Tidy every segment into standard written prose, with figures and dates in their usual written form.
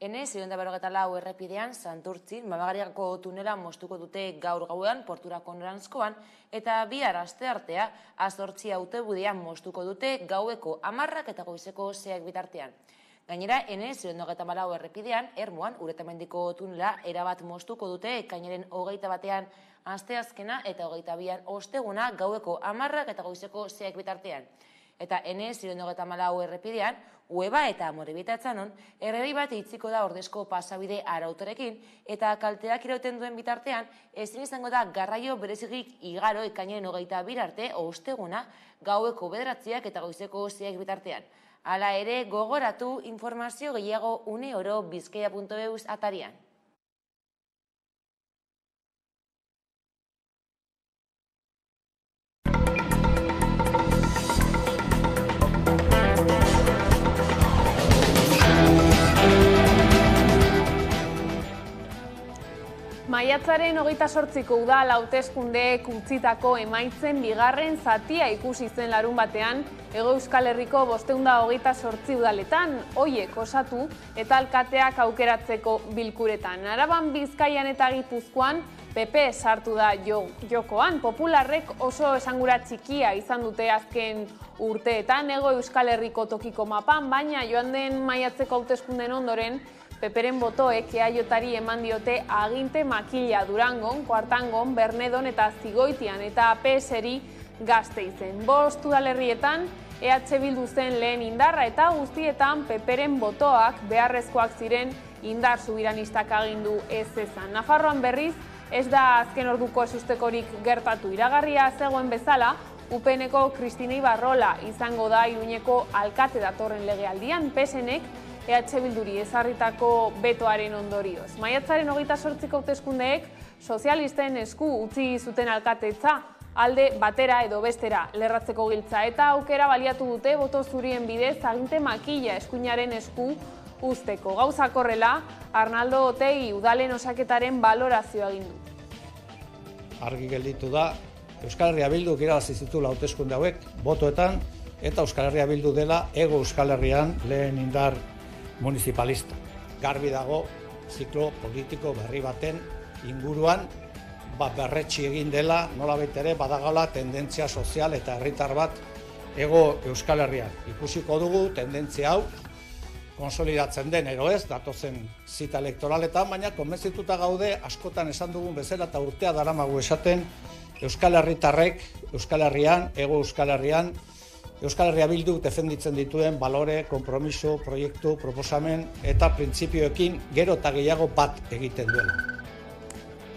N-644 errepidean Santurtzin Mamagariako tunela moztuko dute gaur gauean porturako noranzkoan eta bihar asteartea A8 autobudean moztuko dute gaueko 10 eta goizeko 6 bitartean. Gainera, N-644 errepidean Ermuan Uretamendiko tunela erabat moztuko dute ekainaren 21ean asteazkena eta 22ean osteguna gaueko 10 eta goizeko 6 bitartean. Eta N-644 errepidean, Ueba eta Amorebieta-Etxanon, errei bat itziko da ordezko pasabide arautorekin, eta kalteak irauten duen bitartean, ezin izango da garraio berezigik igaro ekainaren 22 arte osteguna gaueko 9 eta goizeko 6 bitartean. Hala ere, gogoratu informazio gehiago uneoro bizkaia.eus atarian. Maiatzaren 28ko udal hauteskundeek utzitako emaitzen bigarren zatia ikusi zen larunbatean Hego Euskal Herriko 528 udaletan, horiek osatu eta alkateak aukeratzeko bilkuretan. Araban, Bizkaian eta Gipuzkoan PP sartu da jokoan. Popularrek oso esangura txikia izan dute azken urteetan Hego Euskal Herriko tokiko mapan, baina joan den maiatzeko hauteskunden ondoren Peperen botoek EAJari eman diote aginte makila Durangon, Kuartangon, Bernedon eta Zigoitian eta PSri Gasteizen. 5 udalerrietan EH Bildu zen lehen indarra eta guztietan Peperen botoak beharrezkoak ziren indar subiranistak agindu ez ezan. Nafarroan berriz ez da azken orduko ezustekorik gertatu. Iragarria zegoen bezala, UPNeko Kristina Ibarrola izango da Iruñeko alkate datorren legealdian, PSnek EH Bilduri ezarritako betoaren ondorioz. Maiatzaren 28ko hauteskundeek sozialisten esku utzi zuten alkatetza, alde batera edo bestera lerratzeko giltza eta aukera baliatu dute boto zurien bidez aginte makila eskuinaren esku uzteko. Gauzak horrela, Arnaldo Otegi udalen osaketaren balorazioa egin du. Argi gelditu da, Euskal Herria Bilduk irabazi zituela hauteskunde hauek botoetan eta Euskal Herria Bildu dela Hego Euskal Herrian lehen indar municipalista. Garbi dago ziklo politiko berri baten inguruan berretsi egin dela, nolabait ere badagala tendentzia sozial eta herritar bat Hego Euskal Herrian. Ikusiko dugu tendentzia hau konsolidatzen den edo ez, datozen zita elektoraletan, baina konbentzituta gaude askotan esan dugun bezala eta urtea daramagu esaten Euskal Herritarrek Euskal Herrian, Hego Euskal Herrian, Euskal Herria Bildu defenditzen dituen balore, konpromiso, proiektu, proposamen eta printzipioekin gero eta gehiago bat egiten duela.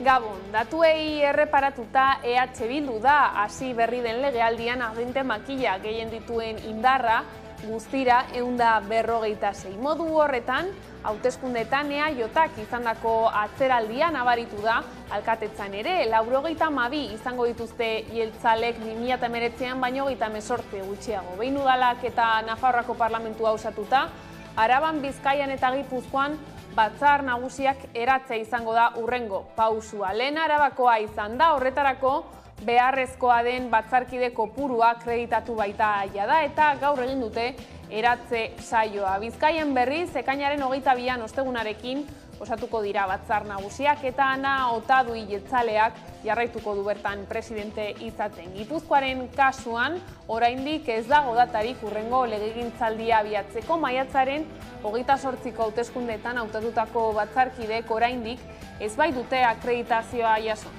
Gabon, datuei erreparatuta EH Bildu da hasi berri den legealdian aginte makila gehien dituen indarra guztira 156. Modu horretan, hauteskundeetan EAJak izandako atzeraldia nabaritu da alkatetzan ere. 92 izango dituzte jeltzalek 2019an baino 18 gutxiago. Behin udalak eta Nafarroako parlamentua osatuta, Araban, Bizkaian eta Gipuzkoan batzar nagusiak eratzea izango da urrengo pausua. Lehen Arabakoa izan da, horretarako beharrezkoa den batzarkide kopurua akreditatu baita jada eta gaur egin dute eratze saioa. Bizkaian berriz, ekainaren 22an ostegunarekin osatuko dira batzar nagusiak eta Ana Otadui jeltzaleak jarraituko du bertan presidente izaten. Gipuzkoaren kasuan, oraindik ez dago datarik urrengo legegintzaldia abiatzeko. Maiatzaren 28ko hauteskundeetan hautatutako batzarkideek oraindik ez bai dute akreditazioa jaso.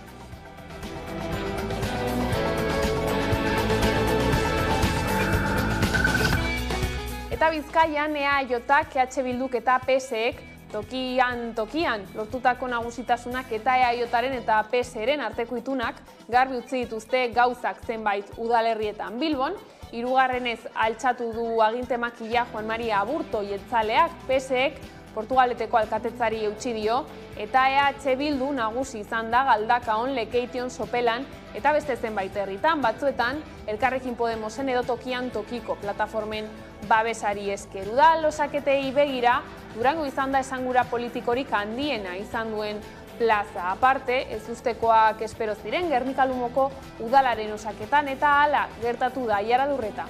Eta Bizkaian EAJak, EH Bilduk eta PSek tokian lortutako nagusitasunak eta EAJaren eta PSren arteko itunak garbi utzi dituzte gauzak zenbait udalerrietan. Bilbon, 3. altxatu du aginte makila Juan Maria Aburto jeltzaleak, PSek Portugaleteko alkatetzari eutsi dio eta EH Bildu nagusi izan da Galdakaon, Lekeition, Sopelan eta beste zenbait herritan, batzuetan Elkarrekin Podemosen edo tokian tokiko plataformen babesari esker. Udal osaketei begira, Durango izan da esangura politikorik handiena izan duen plaza. Aparte, ez ustekoak espero ziren Gernika-Lumoko udalaren osaketan eta hala gertatu da Aiaradurreta.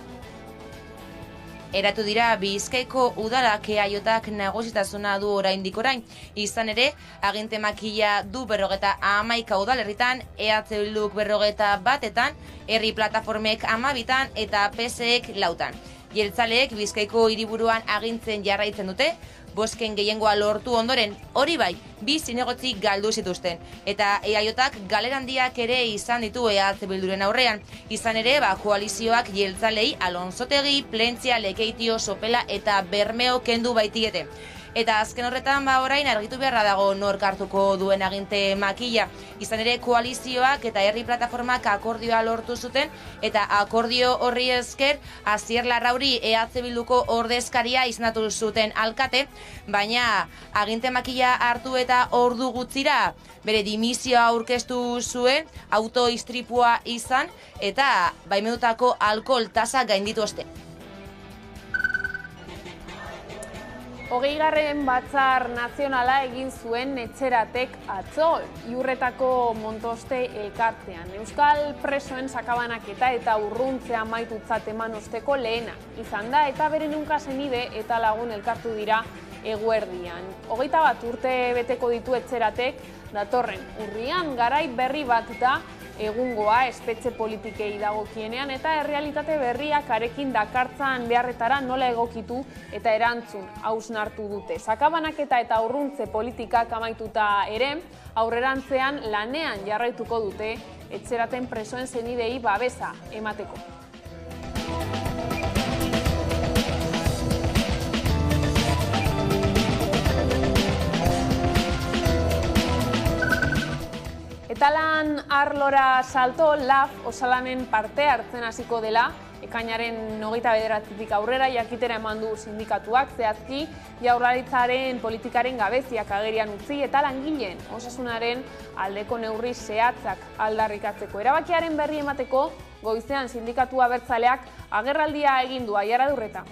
Eratu dira Bizkaiko udalak eaiotak nagusitasuna du oraindik orain. Izan ere, aginte makila du 51 udalerritan, EH Bilduk 51etan, herri plataformek 12etan eta PSek 4etan. Jeltzaleek Bizkaiko hiriburuan agintzen jarraitzen dute, bozken gehiengoa lortu ondoren, hori bai, 2 zinegotzi galdu zituzten. Eta eaiotak galera handiak ere izan ditu EH Bilduren aurrean. Izan ere, koalizioak jeltzalei Alonsotegi, Plentzia, Lekeitio, Sopela eta Bermeo kendu baitiete. Eta azken horretan orain argitu beharra dago nork hartuko duen aginte makila. Izan ere koalizioak eta herri plataformak akordioa lortu zuten eta akordio horri esker Asier Larrauri EH Bilduko ordezkaria izendatu zuten alkate, baina aginte makila hartu eta ordu gutxira bere dimisioa aurkeztu zuen, autoistripua izan eta baimendutako alkohol tasa gainditu oste. 20. batzar nazionala egin zuen Etxeratek atzo, Iurretako Montoste elkartean. Euskal presoen sakabanaketa eta urruntzea maitutzat eman osteko lehena izan da, eta bere nunka senide eta lagun elkartu dira eguerdian. 21 urte beteko ditu Etxeratek, datorren urrian garai berri bat da egungoa espetxe politikei dagokienean eta errealitate berriak arekin dakartzan beharretara nola egokitu eta erantzun hausnartu dute. Sakabanaketa eta urruntze politikak amaituta ere, aurrerantzean lanean jarraituko dute Etxeraten presoen senidei babesa emateko. Eta lan arlora salto, LAF osalanen parte hartzen hasiko dela, ekainaren 29-tik aurrera jakitera eman du sindikatuak, zehazki Jaurlaritzaren politikaren gabeziak agerian utzi eta langileen osasunaren aldeko neurri zehatzak aldarrikatzeko. Erabakiaren berri emateko goizean sindikatu abertzaleak agerraldia egin du. Aiara Durreta.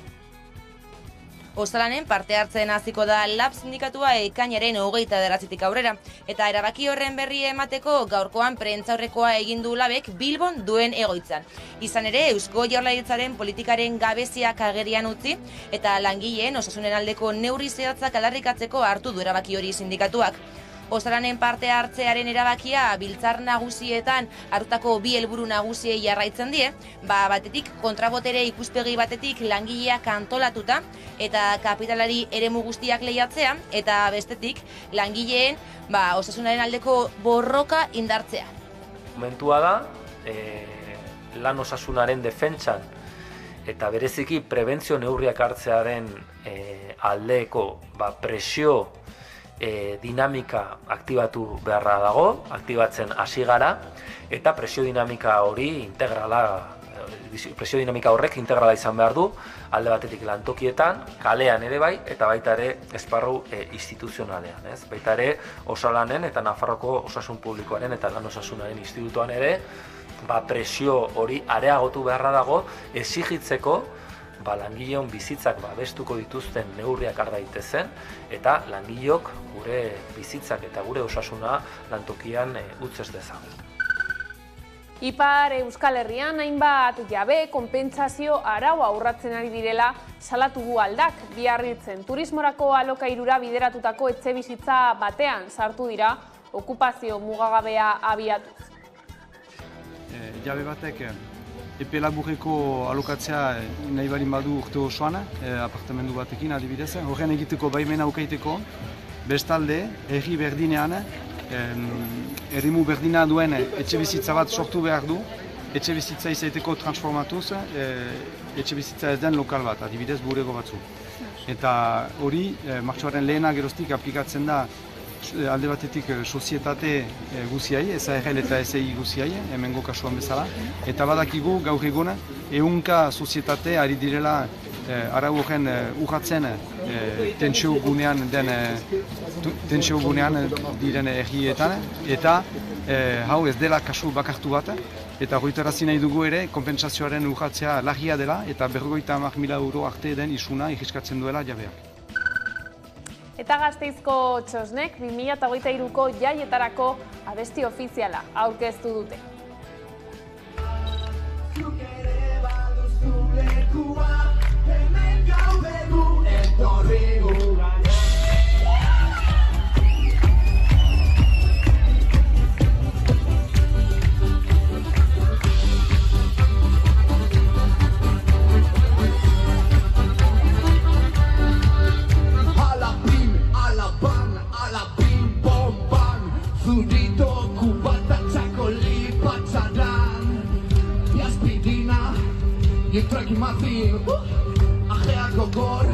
Osalanen parte hartzen hasiko da LAF sindikatua ekainaren 29tik aurrera. Eta erabaki horren berri emateko gaurkoan prentzaurrekoa egin du LABek Bilbon duen egoitzan. Izan ere, Eusko Jaurlaritzaren politikaren gabeziak agerian utzi eta langileen osasunen aldeko neurri zehatzak aldarrikatzeko hartu du erabaki hori sindikatuak. Osalanen parte hartzearen erabakia biltzar nagusietan hartutako 2 helburu nagusiei jarraitzen die, batetik kontrabotere ikuspegi batetik langileak antolatuta eta kapitalari eremu guztiak lehiatzea, eta bestetik langileen osasunaren aldeko borroka indartzea. Momentua da, lan osasunaren defentsan eta bereziki prebentzio neurriak hartzearen aldeko presio dinamika aktibatu beharra dago, aktibatzen hasi gara, eta presio dinamika horrek integrala izan behar du, alde batetik lantokietan, kalean ere bai, eta baita ere esparru instituzionalean. Baita ere osalanen eta Nafarroko osasun publikoaren eta lan osasunaren institutuan ere, presio hori areagotu beharra dago, exigitzeko langileon bizitzak babestuko dituzten neurriak har daitezen eta langileok gure bizitzak eta gure osasuna lantokian utz ez dezagun. Ipar Euskal Herrian hainbat jabe konpentsazio araua urratzen ari direla salatu du Aldak. Biarritzen turismorako alokairura bideratutako etxebizitza batean sartu dira okupazio mugagabea abiatuz. Jabe batek epe laburreko alokatzea nahi barin badu urte osoan, apartamendu batekin adibidez, horren egiteko baimena aukaiteko, bestalde, herri berdinean, errimu berdina duen etxebizitza bat sortu behar du, etxebizitza izaiteko transformatuz, etxebizitza ez den lokal bat, adibidez burego batzu. Eta hori, martxoaren lehena geroztik aplikatzen da alde batetik sozietate guziai, SARL eta SI guziai, hemengo kasuan bezala. Eta badakigu gaur egun 100 sozietate ari direla arau horren urratzen tentsio gunean diren herrietan. Eta hau ez dela kasu bakartu bat. Eta goitarazi nahi dugu ere, konpentsazioaren urratzea larria dela eta 50.000 euro arte den isuna irriskatzen duela jabeak. Eta Gasteizko txosnek 2023ko jaietarako abesti ofiziala aurkeztu dute. Zuk ere baduzu lekua, hemen Giztrek imazin, ajeak gogor,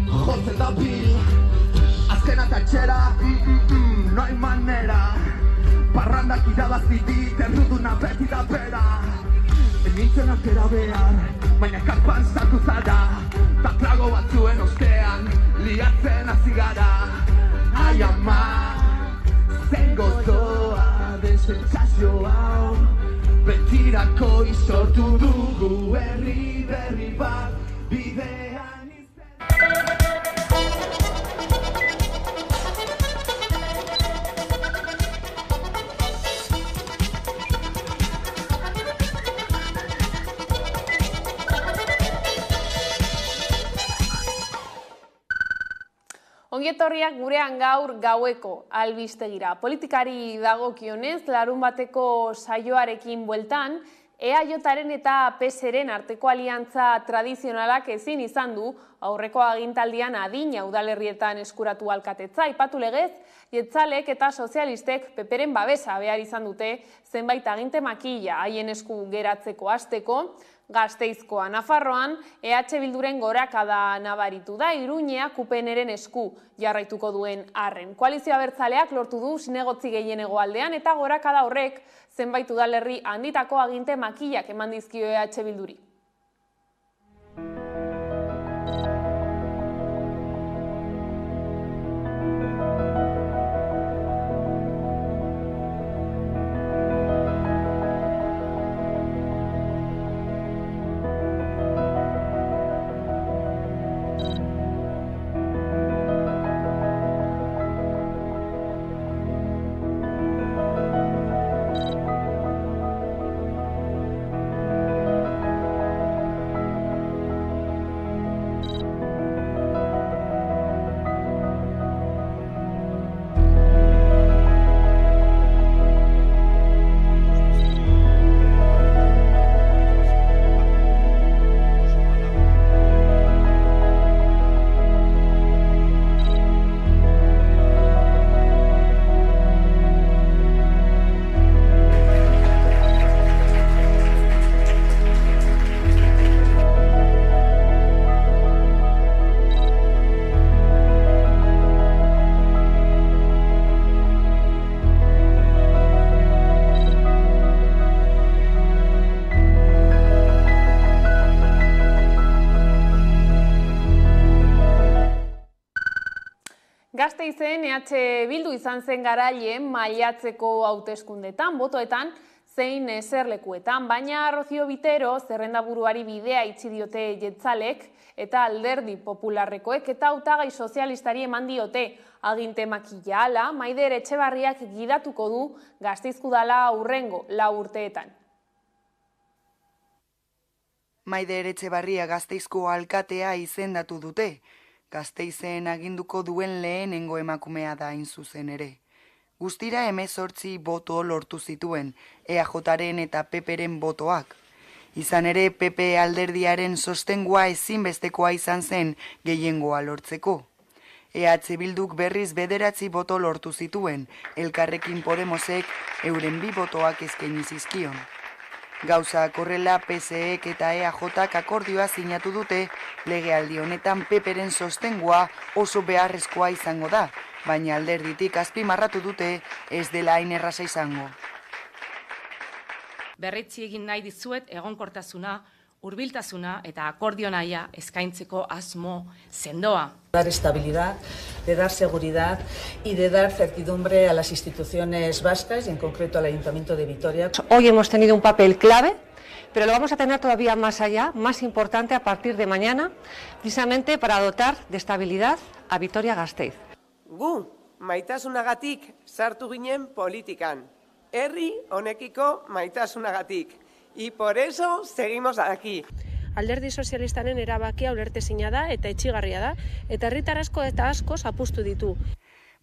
jotzen da bil. Azkena tatxera, no hay manera. Parrandak irabazi dit, erruduna beti da bera. Nintzen atera behar, baina karpan sartu zara. Ta trago batzuen ostean, liatzen hasi gara. Ai ama, zen gozoa, despentsazio hau. Betirako izortu dugu herri berri bat, bidean izan. Ongietorriak gurean gaur gaueko albistegira. Politikari dagokionez, larunbateko saioarekin bueltan, EAJaren eta PSren arteko aliantza tradizionalak ezin izan du aurreko agintaldian adina udalerrietan eskuratu alkatetza. Aipatu legez, jeltzalek eta sozialistek PPren babesa behar izan dute zenbait aginte makila haien esku geratzeko hasteko. Gasteizkoa, Nafarroan, EH Bilduren gorakada nabaritu da, Iruñeak UPNren esku jarraituko duen arren. Koalizio abertzaleak lortu du zinegotzi gehiengo aldean eta gorakada horrek zenbait udalerri handitako aginte makilak eman dizkio EH Bilduri. Gasteizen EH Bildu izan zen garailen maiatzeko hauteskundetan, botoetan zein eserlekuetan, baina Rocío Vitero zerrendaburuari bidea itxi diote jeltzalek eta alderdi popularrekoek eta hautagai sozialistari eman diote aginte makila. Hala, Maider Etxebarriak gidatuko du Gasteizko udala hurrengo 4 urteetan. Maider Etxebarria Gasteizko alkatea izendatu dute. Gasteizen aginduko duen lehenengo emakumea da hain zuzen ere. Guztira 18 boto lortu zituen, EAJaren eta PPren botoak. Izan ere, PP alderdiaren sostengua ezinbestekoa izan zen gehiengoa lortzeko. EH Bilduk berriz 9 boto lortu zituen, Elkarrekin Podemosek euren 2 botoak eskaini zizkion. Gauzak horrela PSek eta EAJak akordioa sinatu dute, legealdi honetan PPren sostengua oso beharrezkoa izango da, baina alderditik azpimarratu dute ez dela hain erraza izango. Berretsi egin nahi dizuet egonkortasuna, hurbiltasuna eta akordio nahia eskaintzeko asmo sendoa. Dar estabilidad, de dar seguridad y de dar certidumbre a las instituciones vascas y en concreto al Ayuntamiento de Vitoria. Hoy hemos tenido un papel clave, pero lo vamos a tener todavía más allá, más importante a partir de mañana, precisamente para dotar de estabilidad a Vitoria-Gasteiz. Gu, maitasunagatik sartu ginen politikan. Herri honekiko maitasunagatik. Y por eso seguimos aquí. Alderdi sozialistaren erabakia ulertezina da eta etxigarria da, eta herritar asko eta asko zapuztu ditu.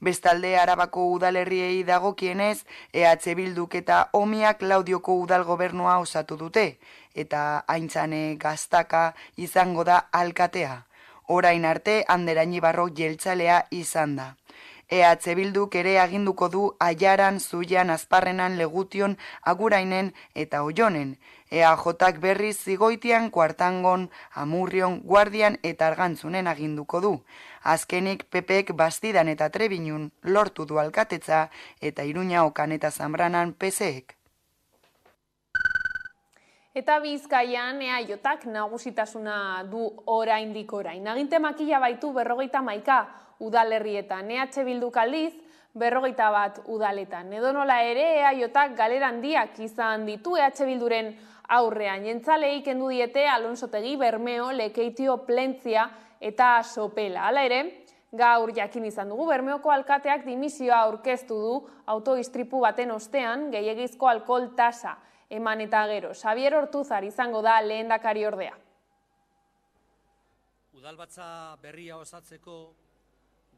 Bestalde, Arabako udalerriei dagokienez, EH Bilduk eta Omiak Laudioko udal gobernua osatu dute, eta Aintzane Gaztaka izango da alkatea. Orain arte, Ander Añibarro jeltzalea izan da. EH Bilduk ere aginduko du Aiaran, Zuian, Azparrenan, Legution, Agurainen eta Oionen. EAJak berriz Zigoitian, Kuartangon, Amurrion, Guardian eta Argantzunen aginduko du. Azkenik PPek Bastidan eta Trebinun lortu du alkatetza eta Iruña, Okan eta Zambranan PSek. Eta Bizkaian EAJak nagusitasuna du oraindik orain. Aginte makila baitu 51 udalerrietan, EH Bilduk aldiz 51 udaletan. Edonola ere EAJak galera handiak izan ditu EH Bilduren aurrean. Jentzalei kendu diete Alonsotegi, Bermeo, Lekeitio, Plentzia eta Sopela. Hala ere, gaur jakin izan dugu, Bermeoko alkateak dimisioa aurkeztu du autoistripu baten ostean gehiegizko alkohol tasa eman eta gero. Xabier Ortuzar izango da lehendakari ordea. Udalbatza berria osatzeko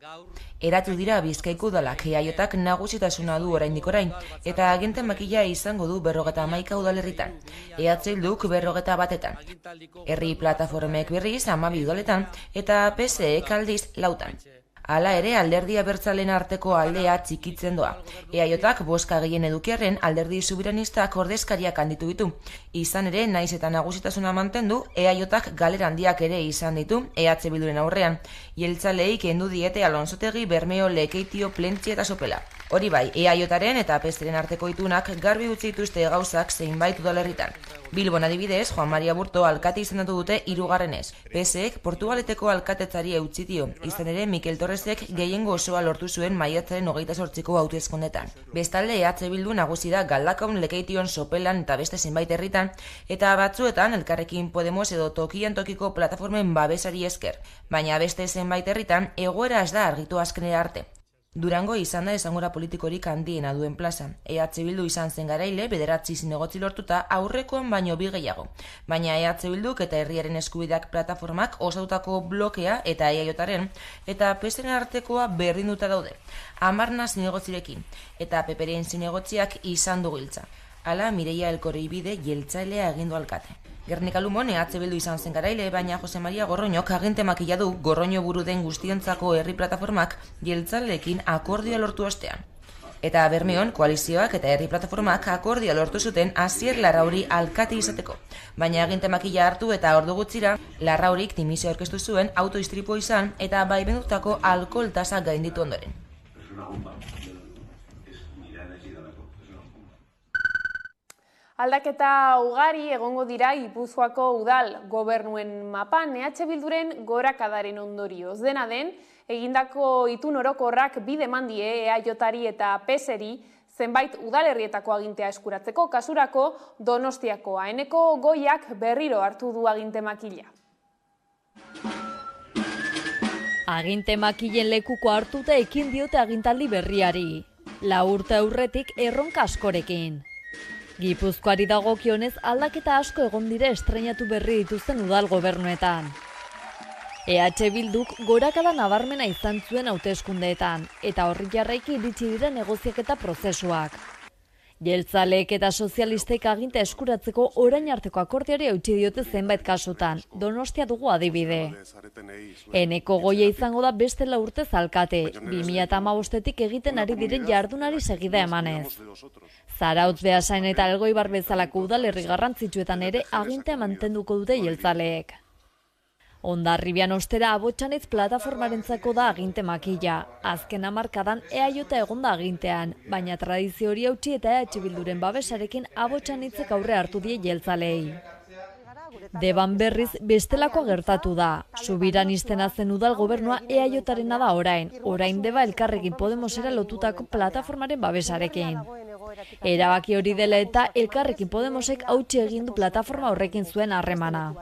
gaur eratu dira Bizkaiko udalak, EAJak nagusitasuna du oraindik orain eta aginte makila izango du 51 udalerritan. EH Bilduk 51etan. Herri plataformek berriz 12 udaletan eta PSek aldiz 4. Hala ere, alderdi abertzaleen arteko aldea txikitzen doa. EAJak bozka gehien edukiarren alderdi subiranistak ordezkariak handitu ditu. Izan ere, naiz eta nagusitasuna mantendu, EAJak galera handiak ere izan ditu EH Bilduren aurrean. Jeltzaleei kendu diete Alonsotegi, Bermeo, Lekeitio, Plentzia eta Sopela. Hori bai, EAJaren eta PSren arteko itunak garbi utzi dituzte gauzak zeinbait udalerritan. Bilbon adibidez, Juan Maria Burto alkate izendatu dute 3. PSek Portugaleteko alkatetzari eutsi dio, izan ere Mikel Torresek gehiengo osoa lortu zuen maiatzaren 28ko hauteskundetan. Bestalde EH Bildu nagusi da Galdakaon, Lekeition, Sopelan eta beste zenbait herritan, eta batzuetan Elkarrekin Podemos edo tokian tokiko plataformen babesari esker, baina beste zenbait herritan egoera ez da argitu azkenera arte. Durango izan da esangura politikorik handiena duen plaza. EH Bildu izan zen garaile, 9 zinegotzi lortuta aurrekoan baino 2 gehiago. Baina EH Bilduk eta Herriaren Eskubideak plataformak osatutako blokea eta EAJaren eta PSren artekoa berdinduta daude. 10 zinegotzirekin eta PPren zinegotziak izan du giltza. Hala Mireia Elkoribide jeltzailea agindu alkate. Gernika Lumon EH Bildu izan zen garaile, baina Jose Maria Gorroñok aginte makila du Gorroño buru den guztiontzako herri plataformak jeltzaleekin akordioa lortu ostean. Eta Bermeon koalizioak eta herri plataformak akordioa lortu zuten Asier Larrauri alkate izateko. Baina aginte makila hartu eta ordu gutxira, Larraurik dimisioa aurkeztu zuen autoistripua izan eta baimendutako alkohol tasa gainditu ondoren. Aldaketa ugari egongo dira Gipuzkoako udal gobernuen mapan EH Bilduren gorakadaren ondorioz. Dena den, egindako itun orokorrak bide eman die EAJari eta PSeri zenbait udalerrietako agintea eskuratzeko, kasurako Donostiako Aeneko Goiak berriro hartu du aginte makila. Aginte makilen lekuko hartuta ekin diote agintaldi berriari. 4 urte aurretik erronka askorekin. Gipuzkoari dagokionez aldaketa asko egon dire estreinatu berri dituzten udal gobernuetan. EH Bilduk gorakada nabarmena izan zuen hauteskundeetan eta horri jarraiki iritsi dira negoziaketa prozesuak. Jeltzaleek eta sozialistek aginta eskuratzeko orain arteko akordioari eutsi diote zenbait kasutan, Donostia dugu adibide. Eneko Goia izango da beste 4 urtez alkate, 2015etik egiten ari diren jardunari segida emanez. Zarautz, Beasain eta Elgoibar bezalako udalerri garrantzitsuetan ere agintea mantenduko dute jeltzaleek. Hondarribian ostera Abotxanitz plataformarentzako da aginte makila. Azken hamarkadan EAJ egon da agintean, baina tradizio hori hautsi eta EH Bilduren babesarekin Abotxanitzek aurre hartu die jeltzaleei. Deban berriz bestelako gertatu da. Subiranistena zen udal gobernua EAJarena da orain Deba Elkarrekin Podemosera lotutako plataformaren babesarekin. Erabaki hori dela eta Elkarrekin Podemosek hautsi egin du plataforma horrekin zuen harremana.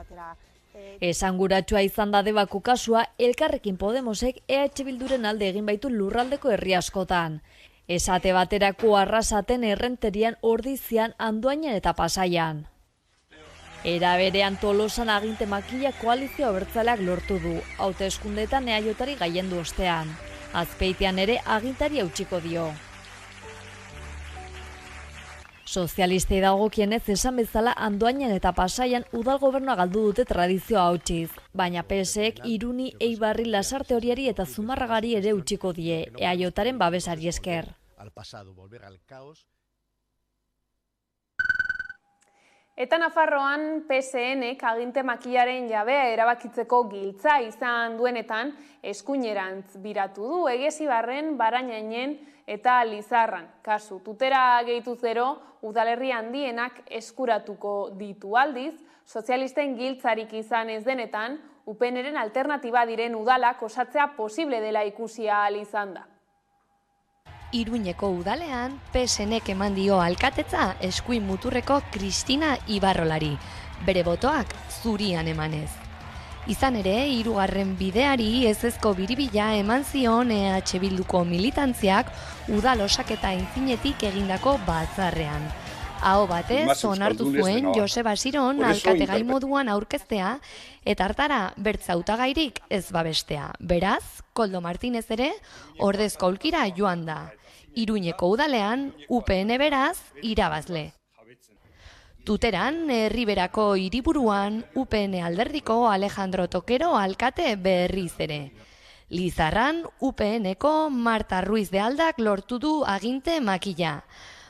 Esanguratsua izan da Debako kasua, Elkarrekin Podemosek EH Bilduren alde egin baitu lurraldeko herri askotan. Esate baterako Arrasaten, Errenterian, Ordizian, Andoainen eta Pasaian. Era berean Tolosan aginte makila koalizio abertzaleak lortu du, hauteskundeetan EAJari gaiendu ostean. Azpeitian ere agintari hautsiko dio. Sozialistei dagokienez esan bezala Andoainen eta Pasaian udal gobernua galdu dute tradizioa hautsiz, baina PSek Iruni, Eibarri, Lasarte Horiari eta Zumarragari ere utziko die, EAJaren babesari esker. Eta Nafarroan PSN-ek aginte makilaren jabea erabakitzeko giltza izan duenetan eskuinerantz biratu du Egezibarren, Barainainen eta Lizarran. Kasu, tutera gehituz gero, udalerri handienak eskuratuko ditu aldiz, sozialisten giltzarik izan ez denetan, UPNren alternatiba diren udalak osatzea posible dela ikusi ahal izan da. Iruñeko udalean, PSN-ek eman dio alkatetza eskuin muturreko Kristina Ibarrolari, bere botoak zurian emanez. Izan ere, 3. bideari ezezko biribila eman zion EH Bilduko militantziak udal osaketa aintzinetik egindako batzarrean. Aho batez, onartu zuen Joseba Siron alkategai moduan aurkeztea, eta hartara bertza hautagairik ez babestea. Beraz, Koldo Martinez ere ordezko aulkira joan da. Iruñeko udalean, UPN beraz, irabazle. Tuteran, Herriberako hiriburuan, UPN alderdiko Alejandro Tokero alkate berriz ere. Lizarran, UPN-eko Marta Ruiz de Aldak lortu du aginte makila.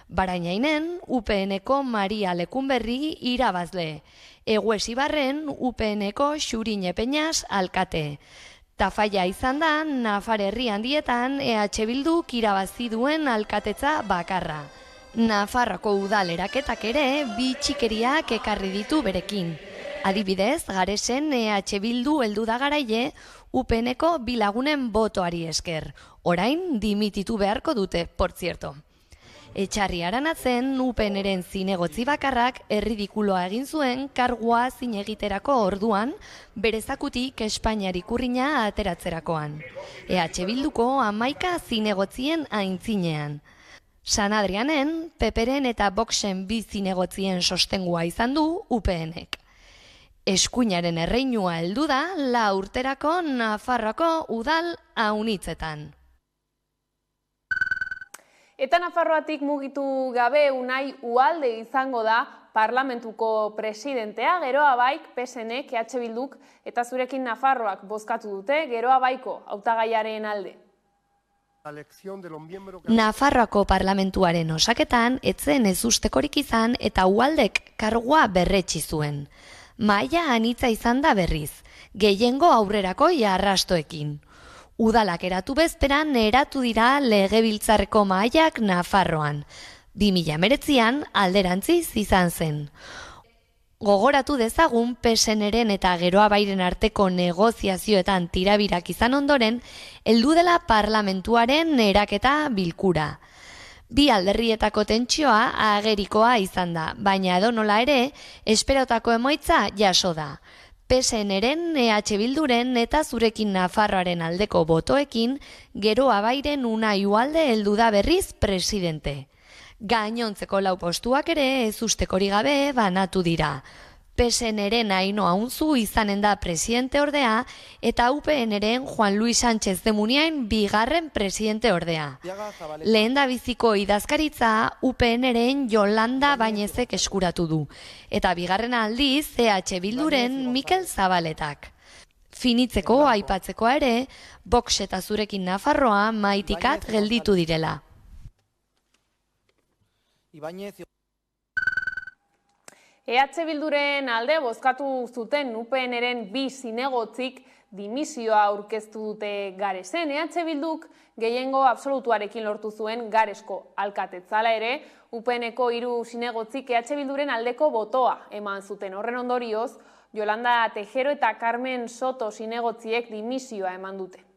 Barainainen, UPN-eko Maria Lekunberri irabazle. Eguesibarren, UPN-eko Xurine Peñas alkate. Tafaia izan da, Nafar herri handietan EH Bilduk irabazi duen alkatetza bakarra. Nafarroko udal eraketak ere bi txikeriak ekarri ditu berekin. Adibidez, Garesen EH Bildu heldu da garaile UPN-eko bi lagunen botoari esker. Orain dimititu beharko dute, por cierto. Etxarri Aranatzen UPNren zinegotzi bakarrak erridikuloa egin zuen kargua zinegiterako orduan berezakutik Espainiari kurrina ateratzerakoan. EH Bilduko 11 zinegotzien aintzinean. San Adrianen, Peperen eta Voxen bi zinegotzien sostengua izan du UPNek. Eskuinaren erreinua heldu da 4 urterako Nafarroako udal aunitzetan. Eta Nafarroatik mugitu gabe Unai Ualde izango da parlamentuko presidentea, Geroa Baik, PSN-ek, EH Bilduk eta zurekin Nafarroak bozkatu dute Geroa Baiko hautagaiaren alde. Nafarroako parlamentuaren osaketan etzen ezustekorik izan eta Ualdek kargua berretsi zuen. Mahaia anitza izan da berriz, gehiengo aurrerako arrastoekin. Udalak eratu bezperan eratu dira legebiltzarreko mahaiak Nafarroan. 2019an alderantziz izan zen. Gogoratu dezagun PSN-ren eta Geroa Bairen arteko negoziazioetan tirabirak izan ondoren, heldu dela parlamentuaren eraketa bilkura. Bi alderrietako tentsioa agerikoa izan da, baina edonola ere, esperotako emaitza jaso da. PSN-ren, EH Bilduren eta zurekin Nafarroaren aldeko botoekin, Geroa Bairen Unai Ualde heldu da berriz presidente. Gainontzeko 4 postuak ere ezustekori gabe banatu dira. PSN-ren Ainhoa Unzu izanen da presidente ordea eta UPN-ren Juan Luis Sánchez de Muniain bigarren presidente ordea. Lehendabiziko idazkaritza UPN-ren Yolanda Bañezek eskuratu du eta bigarren aldiz EH Bilduren Mikel Zabaletak. Finitzeko aipatzekoa ere, Vox eta zurekin Nafarroa maitikat gelditu direla. EH Bilduren alde bozkatu zuten UPN-ren bi zinegotzik dimisioa aurkeztu dute Garesen. EH Bilduk gehiengo absolutuarekin lortu zuen Garesko alkatetzala ere, UPN-eko 3 zinegotzik EH Bilduren aldeko botoa eman zuten. Horren ondorioz, Yolanda Tejero eta Carmen Soto zinegotziek dimisioa eman dute.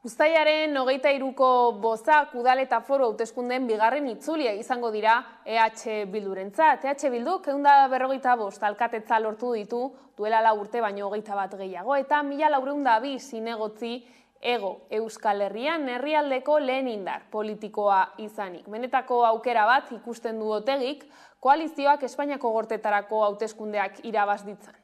Uztailaren 23ko bozak udal eta foru hauteskundeen bigarren itzulia izango dira EH Bildurentzat. EH Bilduk 155 alkatetza lortu ditu duela 4 urte baino 21 gehiago eta 1402 zinegotzi Hego Euskal Herrian herrialdeko lehen indar politikoa izanik. Benetako aukera bat ikusten du Otegik koalizioak Espainiako gortetarako hauteskundeak irabaz ditzan.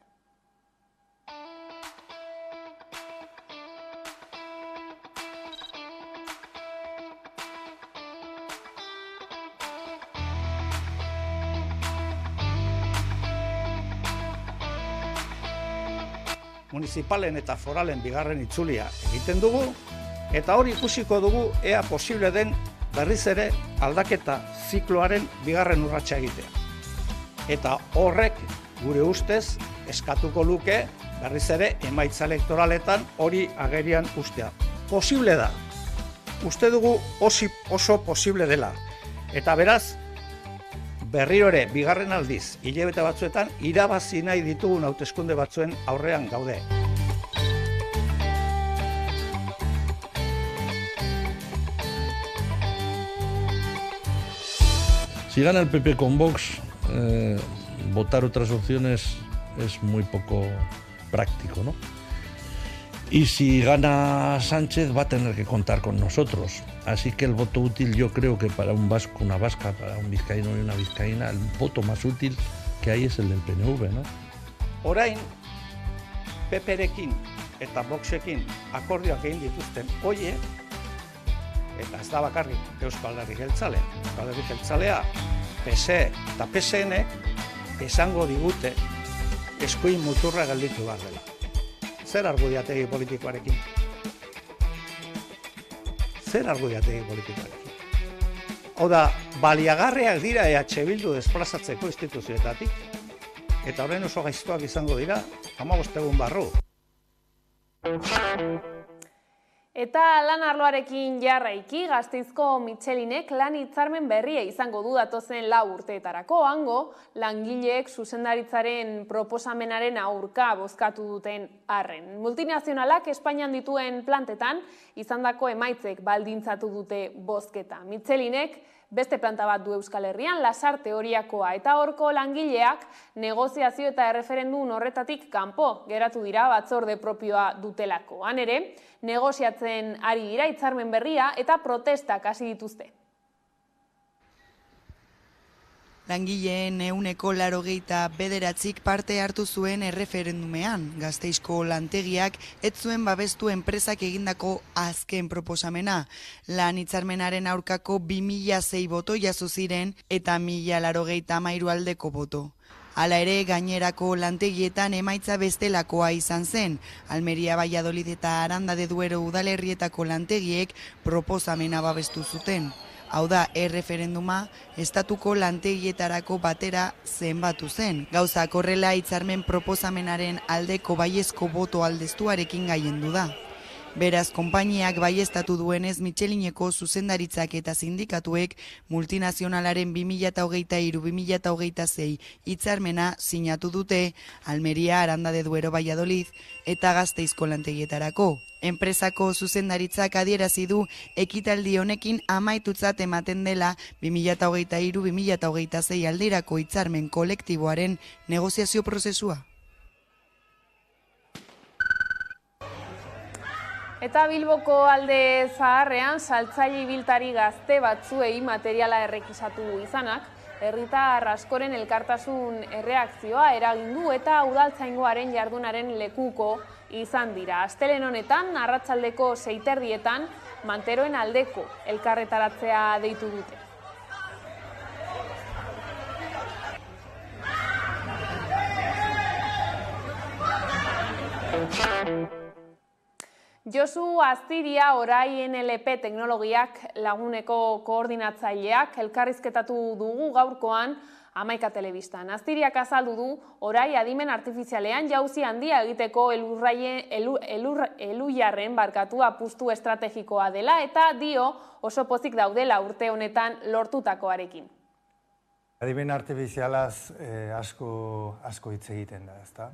Municipalen eta foralen bigarren itzulia egiten dugu, eta hori ikusiko dugu ea posible den berriz ere aldaketa zikloaren bigarren urratsa egitea. Eta horrek gure ustez eskatuko luke berriz ere emaitza elektoraletan hori agerian ustea. Posible da. Uste dugu oso posible dela. Eta beraz, berriro ere, bigarren aldiz, hilabete batzuetan, irabazi nahi ditugun hauteskunde batzuen aurrean gaude. Si gana el PP con Vox, votar otras opciones es muy poco práctico, ¿no? Y si gana Sánchez va a tener que contar con nosotros. Así que el voto útil yo creo que para un vasco, una vasca, para un vizcaíno y una vizcaína, el voto más útil que hay es el del PNV, ¿no? Orain, PPrekin eta Voxekin akordioak egin dituzten hoie, eta ez da bakarrik Euskal Herri Jeltzalea. Euskal Herri Jeltzalea, PSE eta PSN esango digute eskuin muturra gelditu behar dela. Zer argudiategi politikoarekin? Zer argudiategi politikoarekin? Hau da, baliagarriak dira EH Bildu desplazatzeko instituzioetatik, eta horren oso gaiztoak izango dira 15 egun barru. Eta lan arloarekin jarraiki, Gasteizko Michelinek lan hitzarmen berria izango du datozen 4 urteetarako. Hango, langileek zuzendaritzaren proposamenaren aurka bozkatu duten arren. Multinazionalak Espainian dituen plantetan izandako emaitzek baldintzatu dute bozketa. Michelinek beste planta bat du Euskal Herrian, Lasarte Horiakoa, eta horko langileak negoziazio eta erreferendum horretatik kanpo geratu dira batzorde propioa dutelako. Han ere, negoziatzen ari dira hitzarmen berria eta protestak hasi dituzte. Langileen 189 parte hartu zuen erreferendumean. Gasteizko lantegiak ez zuen babestu enpresak egindako azken proposamena. Lan hitzarmenaren aurkako 2006 boto jaso ziren eta 1093 aldeko boto. Hala ere, gainerako lantegietan emaitza bestelakoa izan zen. Almeria, Valladolid eta Aranda de Duero udalerrietako lantegiek proposamena babestu zuten. Hau da, erreferenduma estatuko lantegietarako batera zenbatu zen. Gauzak horrela hitzarmen proposamenaren aldeko baiezko boto aldeztuarekin gailendu da. Beraz, konpainiak baieztatu duenez Michelineko zuzendaritzak eta sindikatuek multinazionalaren 2023-2026 hitzarmena sinatu dute Almeria, Aranda de Duero, Valladolid eta Gasteizko lantegietarako. Enpresako zuzendaritzak adierazi du ekitaldi honekin amaitutzat ematen dela 2023-2026 aldirako hitzarmen kolektiboaren negoziazio prozesua. Eta Bilboko alde zaharrean saltzaile ibiltari gazte batzuei materiala errekisatu izanak, herritar askoren elkartasun erreakzioa eragin du eta udaltzaingoaren jardunaren lekuko izan dira. Astelehen honetan, arratsaldeko 6:30 manteroen aldeko elkarretaratzea deitu dute. Josu Astiria orai NLP teknologiak laguneko koordinatzaileak elkarrizketatu dugu gaurkoan Hamaika telebistan. Astiriak azaldu du orai adimen artifizialean jauzi handia egiteko elujarren barkatu apustu estrategikoa dela eta dio oso pozik daudela urte honetan lortutakoarekin. Adimen artifizialaz asko hitz egiten da, ezta?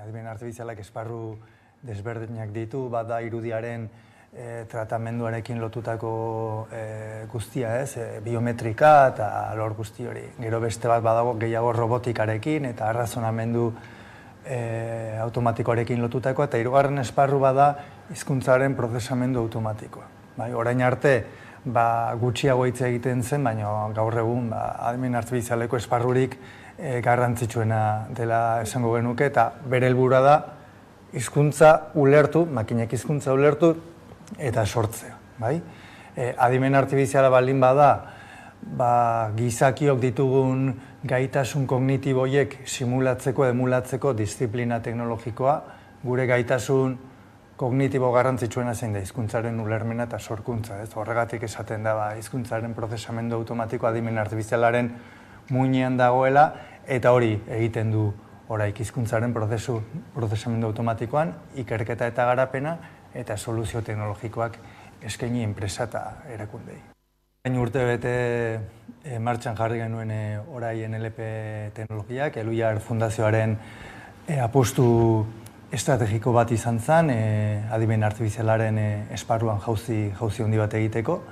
Adimen artifizialak esparru desberdinak ditu, bada irudiaren tratamenduarekin lotutako guztia, biometrika eta alor guzti hori. Gero beste bat badago gehiago robotikarekin eta arrazonamendu automatikoarekin lotutako, eta hirugarren esparru bada hizkuntzaren prozesamendu automatikoa. Orain arte gutxiago hitz egiten zen, baina gaur egun adimen artifizialeko esparrurik garrantzitsuena dela esango genuke, eta bere helburua da hizkuntza ulertu, makinek hizkuntza ulertu eta sortzea. Adimen artifiziala baldin bada, gizakiok ditugun gaitasun kognitiboiek simulatzeko, emulatzeko disiplina teknologikoa, gure gaitasun kognitibo garrantzitsuena zein da hizkuntzaren ulermena eta sorkuntza. Horregatik esaten da hizkuntzaren prozesamendu automatikoa adimen artifizialaren muinean dagoela, eta hori egiten du oraik hizkuntzaren prozesamendu automatikoan, ikerketa eta garapena eta soluzio teknologikoak eskaini enpresa eta erakundei. Urte bete martxan jarri genuen orai NLP teknologiak, Eluiar Fundazioaren apustu estrategiko bat izan zen, adimen artifizialaren esparruan jauzi handi bat egiteko,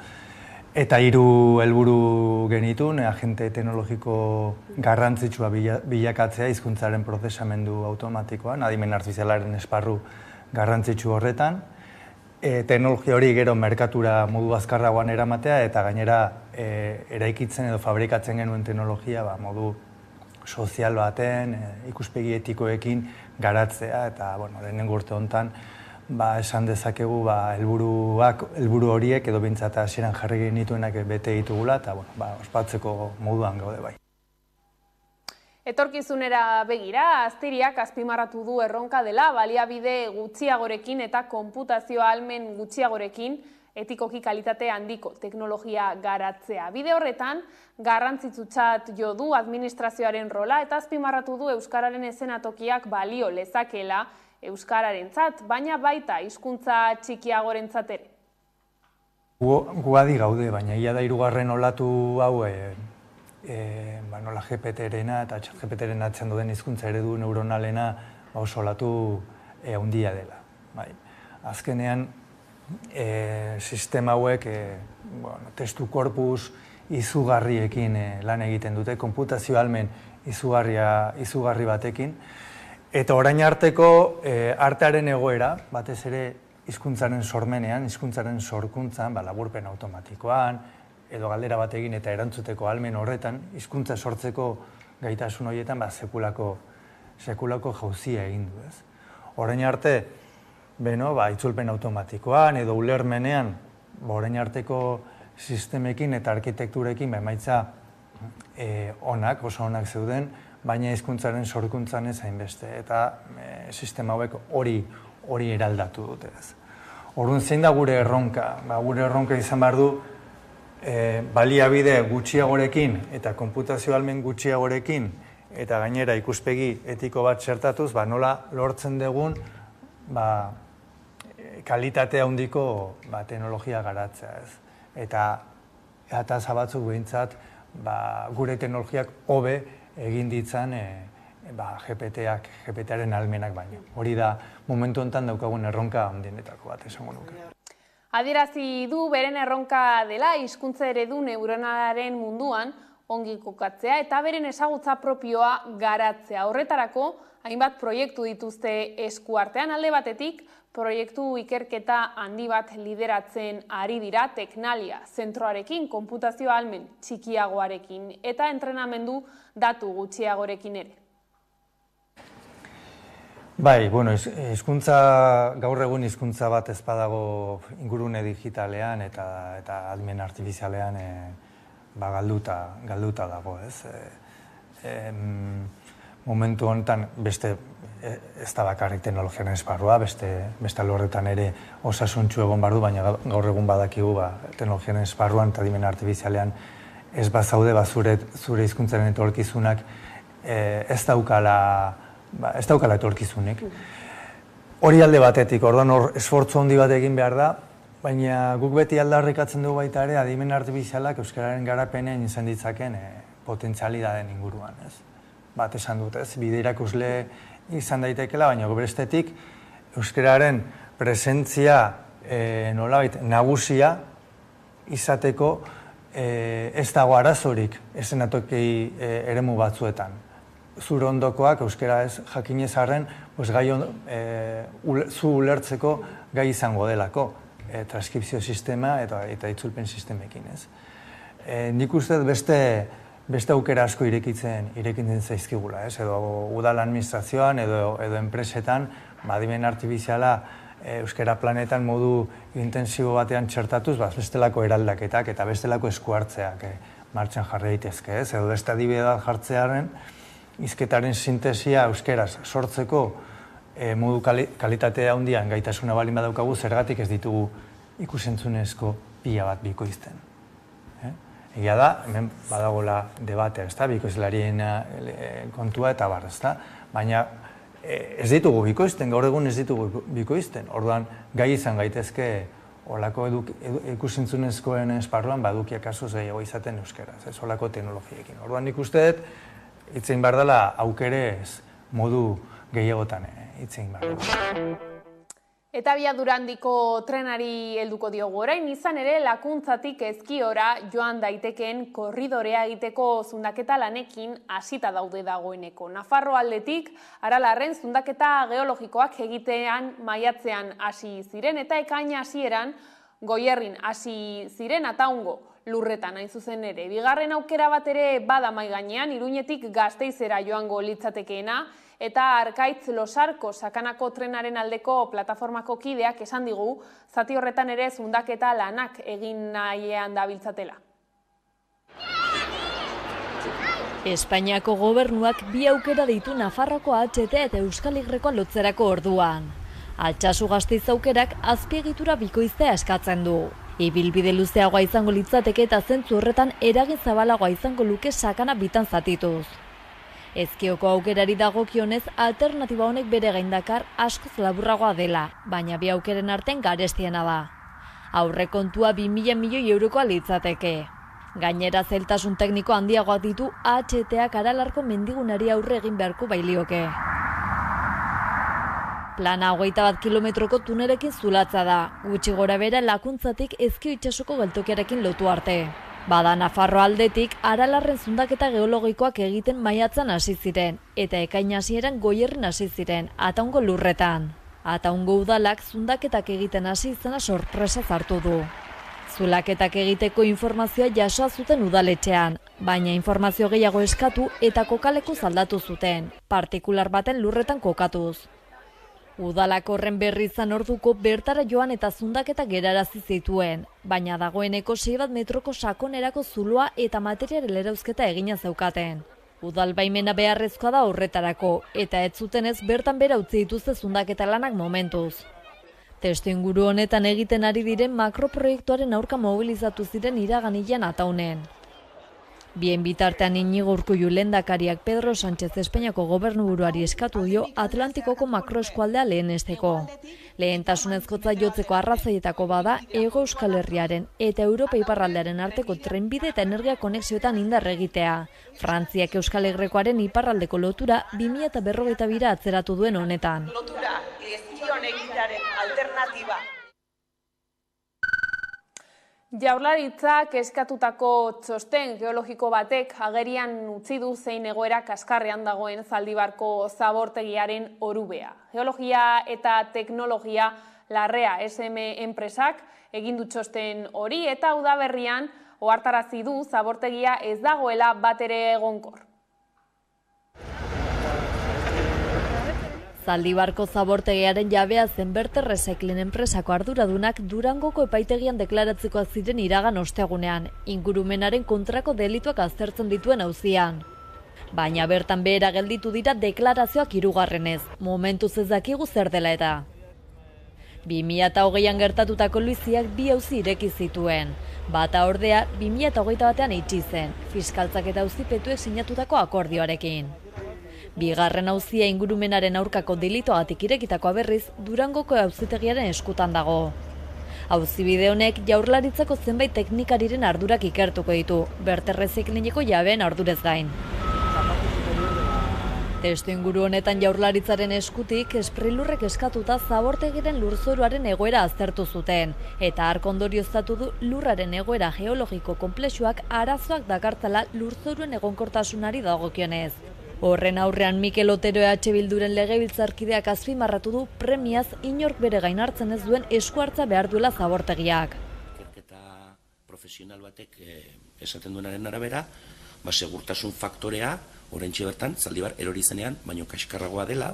eta 3 helburu genitun, agente teknologiko garrantzitsua bilakatzea hizkuntzaren prozesamendu automatikoan, adimen artifizialaren esparru garrantzitsu horretan, teknologia hori gero merkatura modu azkarragoan eramatea, eta gainera eraikitzen edo fabrikatzen genuen teknologia modu sozial baten, ikuspegi etikoekin garatzea, eta lehenengo urte honetan esan dezakegu helburu horiek edo behintzat hasieran jarri genituenak bete ditugula, eta ospatzeko moduan gaude bai. Etorkizunera begira, Aztiriak azpimarratu du erronka dela baliabide gutxiagorekin eta konputazio ahalmen gutxiagorekin etikoki kalitate handiko teknologia garatzea. Bide horretan, garrantzitsutzat jo du administrazioaren rola eta azpimarratu du euskararen eszenatokiak balio lezakela euskararentzat, baina baita hizkuntza txikiagorentzat ere. Gu adi gaude, baina ia da 3. olatu hau nola GPT-rena eta GPT-ren atzen duen hizkuntza eredu neuronalena oso olatu handia dela. Azkenean, sistema hauek testu korpus izugarriekin lan egiten dute, konputazio ahalmen izugarri batekin, eta orain arteko artearen egoera, batez ere hizkuntzaren sormenean, hizkuntzaren sorkuntzan, laburpen automatikoan, edo galdera bat egin eta erantzuteko ahalmen horretan, hizkuntza sortzeko gaitasun horietan sekulako jauzia egin du. Orain arte, itzulpen automatikoan edo ulermenean, orain arteko sistemekin eta arkitekturekin emaitza oso onak zeuden, baina hizkuntzaren sorkuntzan ez hainbeste, eta sistema hauek hori eraldatu dute. Orduan zein da gure erronka? Gure erronka izan behar du baliabide gutxiagorekin eta konputazio ahalmen gutxiagorekin eta gainera ikuspegi etiko bat txertatuz, nola lortzen dugun kalitate handiko teknologia garatzea. Eta zabatzuk behintzat gure teknologiak hobe egin ditzan GPT-aren ahalmenak baino. Hori da momentu honetan daukagun erronka handienetako bat esango nuke. Adierazi du beren erronka dela hizkuntza eredu neuronalaren munduan ongi kokatzea eta beren ezagutza propioa garatzea. Horretarako, hainbat proiektu dituzte eskuartean, alde batetik, proiektu ikerketa handi bat lideratzen ari dira Teknalia zentroarekin, konputazio ahalmen txikiagoarekin eta entrenamendu datu gutxiagorekin ere. Gaur egun hizkuntza bat ez badago ingurune digitalean eta ahalmen artifizialean galduta dago. Momentu honetan ez da bakarrik teknologiaren esparrua, beste alorretan ere osasuntsu egon behar du, baina gaur egun badakigu teknologiaren esparruan eta adimen artifizialean ez bazaude zure hizkuntzaren etorkizunak ez daukala etorkizunik. Hori alde batetik, orduan hor esfortzu handi bat egin behar da, baina guk beti aldarrikatzen dugu baita ere adimen artifizialak euskararen garapenean izan ditzaken potentzialitateen inguruan. Bat esan dut, bide irakusle izan daitekela, baina bestetik euskararen presentzia nolabait nagusia izateko ez dago arazorik eszenatoki eremu batzuetan. Zure ondokoak euskara ez jakinez arren, zu ulertzeko gai izango delako, transkripzio sistema eta itzulpen sistemekin. Nik uste beste aukera asko irekitzen zaizkigula, edo udal administrazioan edo enpresetan, adimen artifiziala euskara planetan modu intensibo batean txertatuz, bestelako eraldaketak eta bestelako eskuartzeak martxan jarri daitezke, edo beste adibide jartzearen hizketaren sintesia euskeraz sortzeko modu kalitatea handian gaitasuna balin badaukagu, zergatik ez ditugu ikusentzunezko pila bat bikoizten. Egia da, hemen badagola debatea, bikoizlarien kontua eta bar, baina ez ditugu bikoizten, gaur egun ez ditugu bikoizten. Orduan, gai izan gaitezke olako ikusentzunezkoen esparruan badukiak kaso gehiago izaten euskeraz, olako teknologiekin. Orduan, nik uste dut, hitzein behar dela aukerez modu gehiagotan hitzein behar dela. Eta Abiadurandiko trenari helduko diogu orain, izan ere Lakuntzatik Ezkiora joan daitekeen korridorea egiteko zundaketa lanekin hasita daude dagoeneko. Nafarro aldetik Aralarren zundaketa geologikoak egitean maiatzean hasi ziren eta ekaina hasieran Goierrin hasi ziren Ataungo lurretan hain zuzen ere. Bigarren aukera bat ere bada mahai gainean, Iruñetik Gasteizera joango litzatekeena, eta Arkaitz Losarko sakanako trenaren aldeko plataformako kideak esan digu, zati horretan ere zundaketa lanak egin nahiean dabiltzatela. Espainiako gobernuak bi aukera ditu Nafarroko HT eta Euskal Herrikoa lotzerako orduan. Altsasu Gasteiz aukerak azpiegitura bikoiztea eskatzen du. Ibilbide luzeagoa izango litzateke eta zentzu horretan eragin zabalagoa izango luke sakana bitan zatituz. Ezkioko aukerari dagokionez alternatiba honek bere gaindakar askoz laburragoa dela, baina bi aukeren artean garestiena da. Aurrekontua 2.000 milioi eurokoa litzateke. Gainera zailtasun tekniko handiagoak ditu AHT-ak Aralarko mendigunari aurre egin beharko bailioke. Plana 21 kilometroko tunerekin zulatza da, gutxi gora bera Lakuntzatik Ezkio itsasoko geltokiarekin lotu arte. Bada Nafarro aldetik Aralarren zundaketa geologikoak egiten maiatzan hasi ziren, eta ekain hasieran Goierrin hasi ziren, Ataungo lurretan. Ataungo udalak zundaketak egiten hasi izena sorpresa hartu du. Zulaketak egiteko informazioa jasoa zuten udaletxean, baina informazio gehiago eskatu eta kokaleku aldatu zuten, partikular baten lurretan kokatuz. Udalak horren berri izan orduko bertara joan eta zundaketa gerarazi zituen, baina dagoeneko 6 metroko sakonerako zuloa eta material erauzketa egina zeukaten. Udal baimena beharrezkoa da horretarako, eta ez zutenez bertan bera utzi dituzte zundaketa lanak momentuz. Testuinguru honetan egiten ari diren makroproiektuaren aurka mobilizatu ziren iraganilean Ataunen. Bien bitartean Iñigo Urkullu lehendakariak Pedro Sánchez Espainiako gobernuburuari eskatu dio Atlantikoko makroeskualdea lehenesteko. Lehentasunezkotza jotzeko arrazoietako bada Hego Euskal Herriaren eta Europa iparraldearen arteko trenbide eta energia konexioetan indar egitea. Frantziak Euskal Herrikoaren iparraldeko lotura 2052 atzeratu duen honetan. Lotura Ezkion egitearen alternatiba. Jaurlaritzak eskatutako txosten geologiko batek agerian utzi du zein egoera kaskarrean dagoen Zaldibarko zabortegiaren orubea. Geologia eta teknologia larrea SM enpresak egin du txosten hori eta udaberrian ohartarazi du zabortegia ez dagoela batere egonkor. Zaldibarko zabortegiaren jabea zen Berter Recycling enpresako arduradunak Durangoko epaitegian deklaratzekoak ziren iragan ostegunean, ingurumenaren kontrako delituak aztertzen dituen auzian. Baina bertan behera gelditu dira deklarazioak hirugarrenez, momentuz ez dakigu zer dela eta. 2020an gertatutako luiziak bi auzi ireki zituen. Bata ordea 2021ean itxi zen, fiskaltzak eta auzipetuek sinatutako akordioarekin. Bigarren auzia ingurumenaren aurkako delitoagatik irekitakoa berriz Durangoko auzitegiaren eskutan dago. Auzibide honek Jaurlaritzako zenbait teknikariren ardurak ikertuko ditu, Berter Recyclingeko jabeen ardurez gain. Testu inguru honetan Jaurlaritzaren eskutik Sprilurrek eskatuta zabortegiren lurzoruaren egoera aztertu zuten, eta hark ondorioztatu du lurraren egoera geologiko konplexuak arazoak dakartzala lurzoruen egonkortasunari dagokionez. Horren aurrean Mikel Otero EH Bilduren legebiltzarkideak azpimarratu du premiaz inork bere gain hartzen ez duen esku hartza behar duela zabortegiak. Ikerketa profesional batek esaten duenaren arabera, segurtasun faktorea, oraintxe bertan, Zaldibar erori zenean, baino kaskarragoa dela,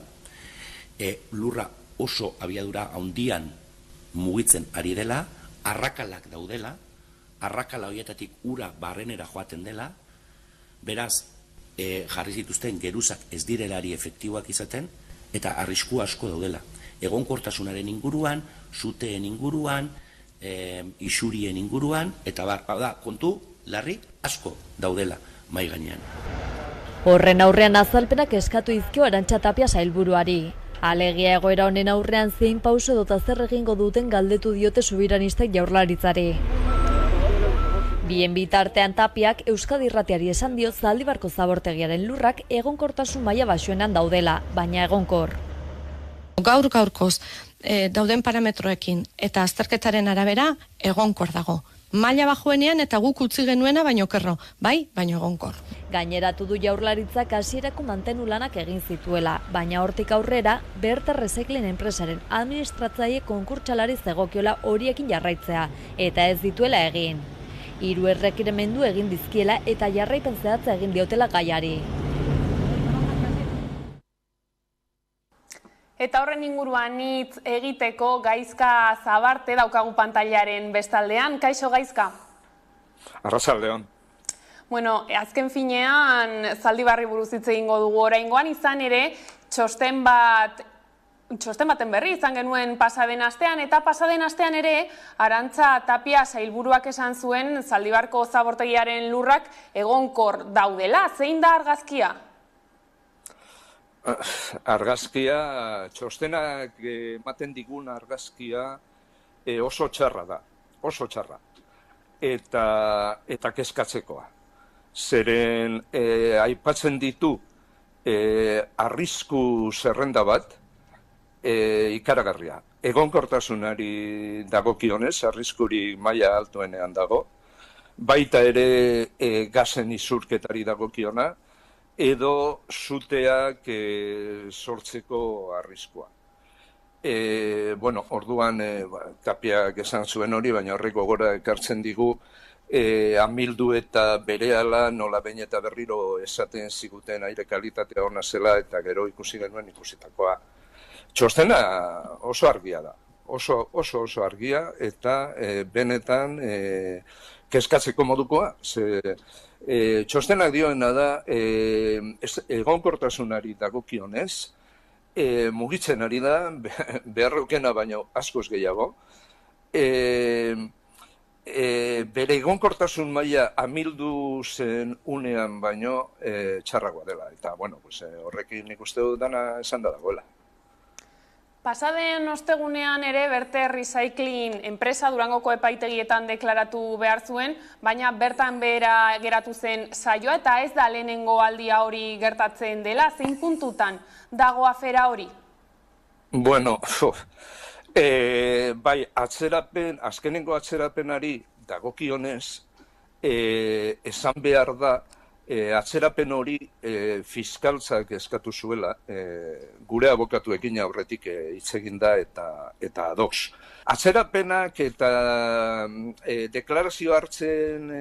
lurra oso abiadura handian mugitzen ari dela, arrakalak daudela, arrakala horietatik ura barrenera joaten dela, beraz, jarri zituzten geruzak ez direlari efektiboak izaten, eta arrisku asko daudela. Egonkortasunaren inguruan, suteen inguruan, isurien inguruan, eta kontu larri asko daudela mai gainean. Horren aurrean azalpenak eskatu dizkio Arantxa Tapia sailburuari. Alegia egoera honen aurrean zein pauso edota zer egingo duten galdetu diote subiranistek Jaurlaritzari. Bien bitartean Tapiak Euskadi Irratiari esan dio Zaldibarko zabortegiaren lurrak egonkortasun maila baxuenan daudela, baina egonkor. Gaur-gaurkoz dauden parametroekin eta azterketaren arabera egonkor dago. Maila bajuenean eta guk utzi genuena baino kerro, bai, baino egonkor. Gaineratu du Jaurlaritzak hasierako mantenu lanak egin zituela, baina hortik aurrera Berta Recycling enpresaren administratzaile konkurtsalari zegokiola horiekin jarraitzea, eta ez dituela egin. 3 errekiremendu egin dizkiela eta jarraipen zehatza egin diotela gaiari. Eta horren inguruan hitz egiteko Gaizka Zabarte daukagu pantailaren bestaldean. Kaixo Gaizka? Arratsaldeon. Bueno, azken finean Zaldibarri buruz hitz egingo dugu oraingoan, izan ere txosten baten berri izan genuen pasaden astean, eta pasaden astean ere Arantxa Tapia sailburuak esan zuen Zaldibarko zabortegiaren lurrak egonkor daudela. Zein da argazkia? Argazkia, txostenak ematen digun argazkia oso txarra da, oso txarra. Eta kezkatzekoa. Zeren aipatzen ditu arrisku zerrenda bat ikaragarria. Egonkortasunari dagokionez, arriskurik maila altuenean dago, baita ere gazen izurketari dagokiona, edo suteak sortzeko arriskua. Orduan Tapiak esan zuen hori, baina horrek gogora ekartzen digu amildu eta berehala nola behin eta berriro esaten ziguten aire kalitatea ona zela eta gero ikusi genuen ikusitakoa. Txostena oso argia da, oso argia eta benetan kezkatzeko modukoa. Txostenak dioena da, egonkortasunari dagokionez, mugitzen ari da, beharrokena baino askoz gehiago, bere egonkortasun maila amildu zen unean baino txarragoa dela. Eta, horrekin nik uste dut dana esan da dagoela. Pasaden ostegunean ere Berte Recycling enpresa Durangoko epaitegietan deklaratu behar zuen, baina bertan behera geratu zen saioa eta ez da lehenengo aldia hori gertatzen dela. Zein puntutan dago afera hori? Bai, azkenengo atzerapenari dagokionez, esan behar da, atzerapen hori fiskaltzak eskatu zuela, gure abokatuekin aurretik hitz egin da eta ados. Atzerapenak eta deklarazio hartzen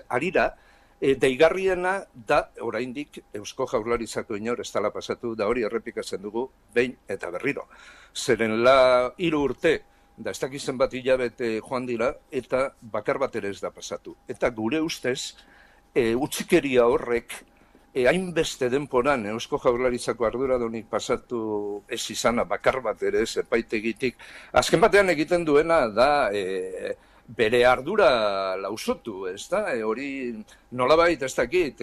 arira, deigarriena da oraindik Eusko Jaurlaritzako inor ez dela pasatu, da hori errepikatzen dugu behin eta berriro. Zeren 3 urte, da ez dakizen bat hilabete joan dira, eta bakar bat ere ez da pasatu. Eta gure ustez, utzikeria horrek hainbeste denporan Eusko Jaurlaritzako arduradunik pasatu ez izana bakar bat ere ez epaitegitik. Azken batean egiten duena da bere ardura lausotu, ez da? Hori nolabait ez dakit,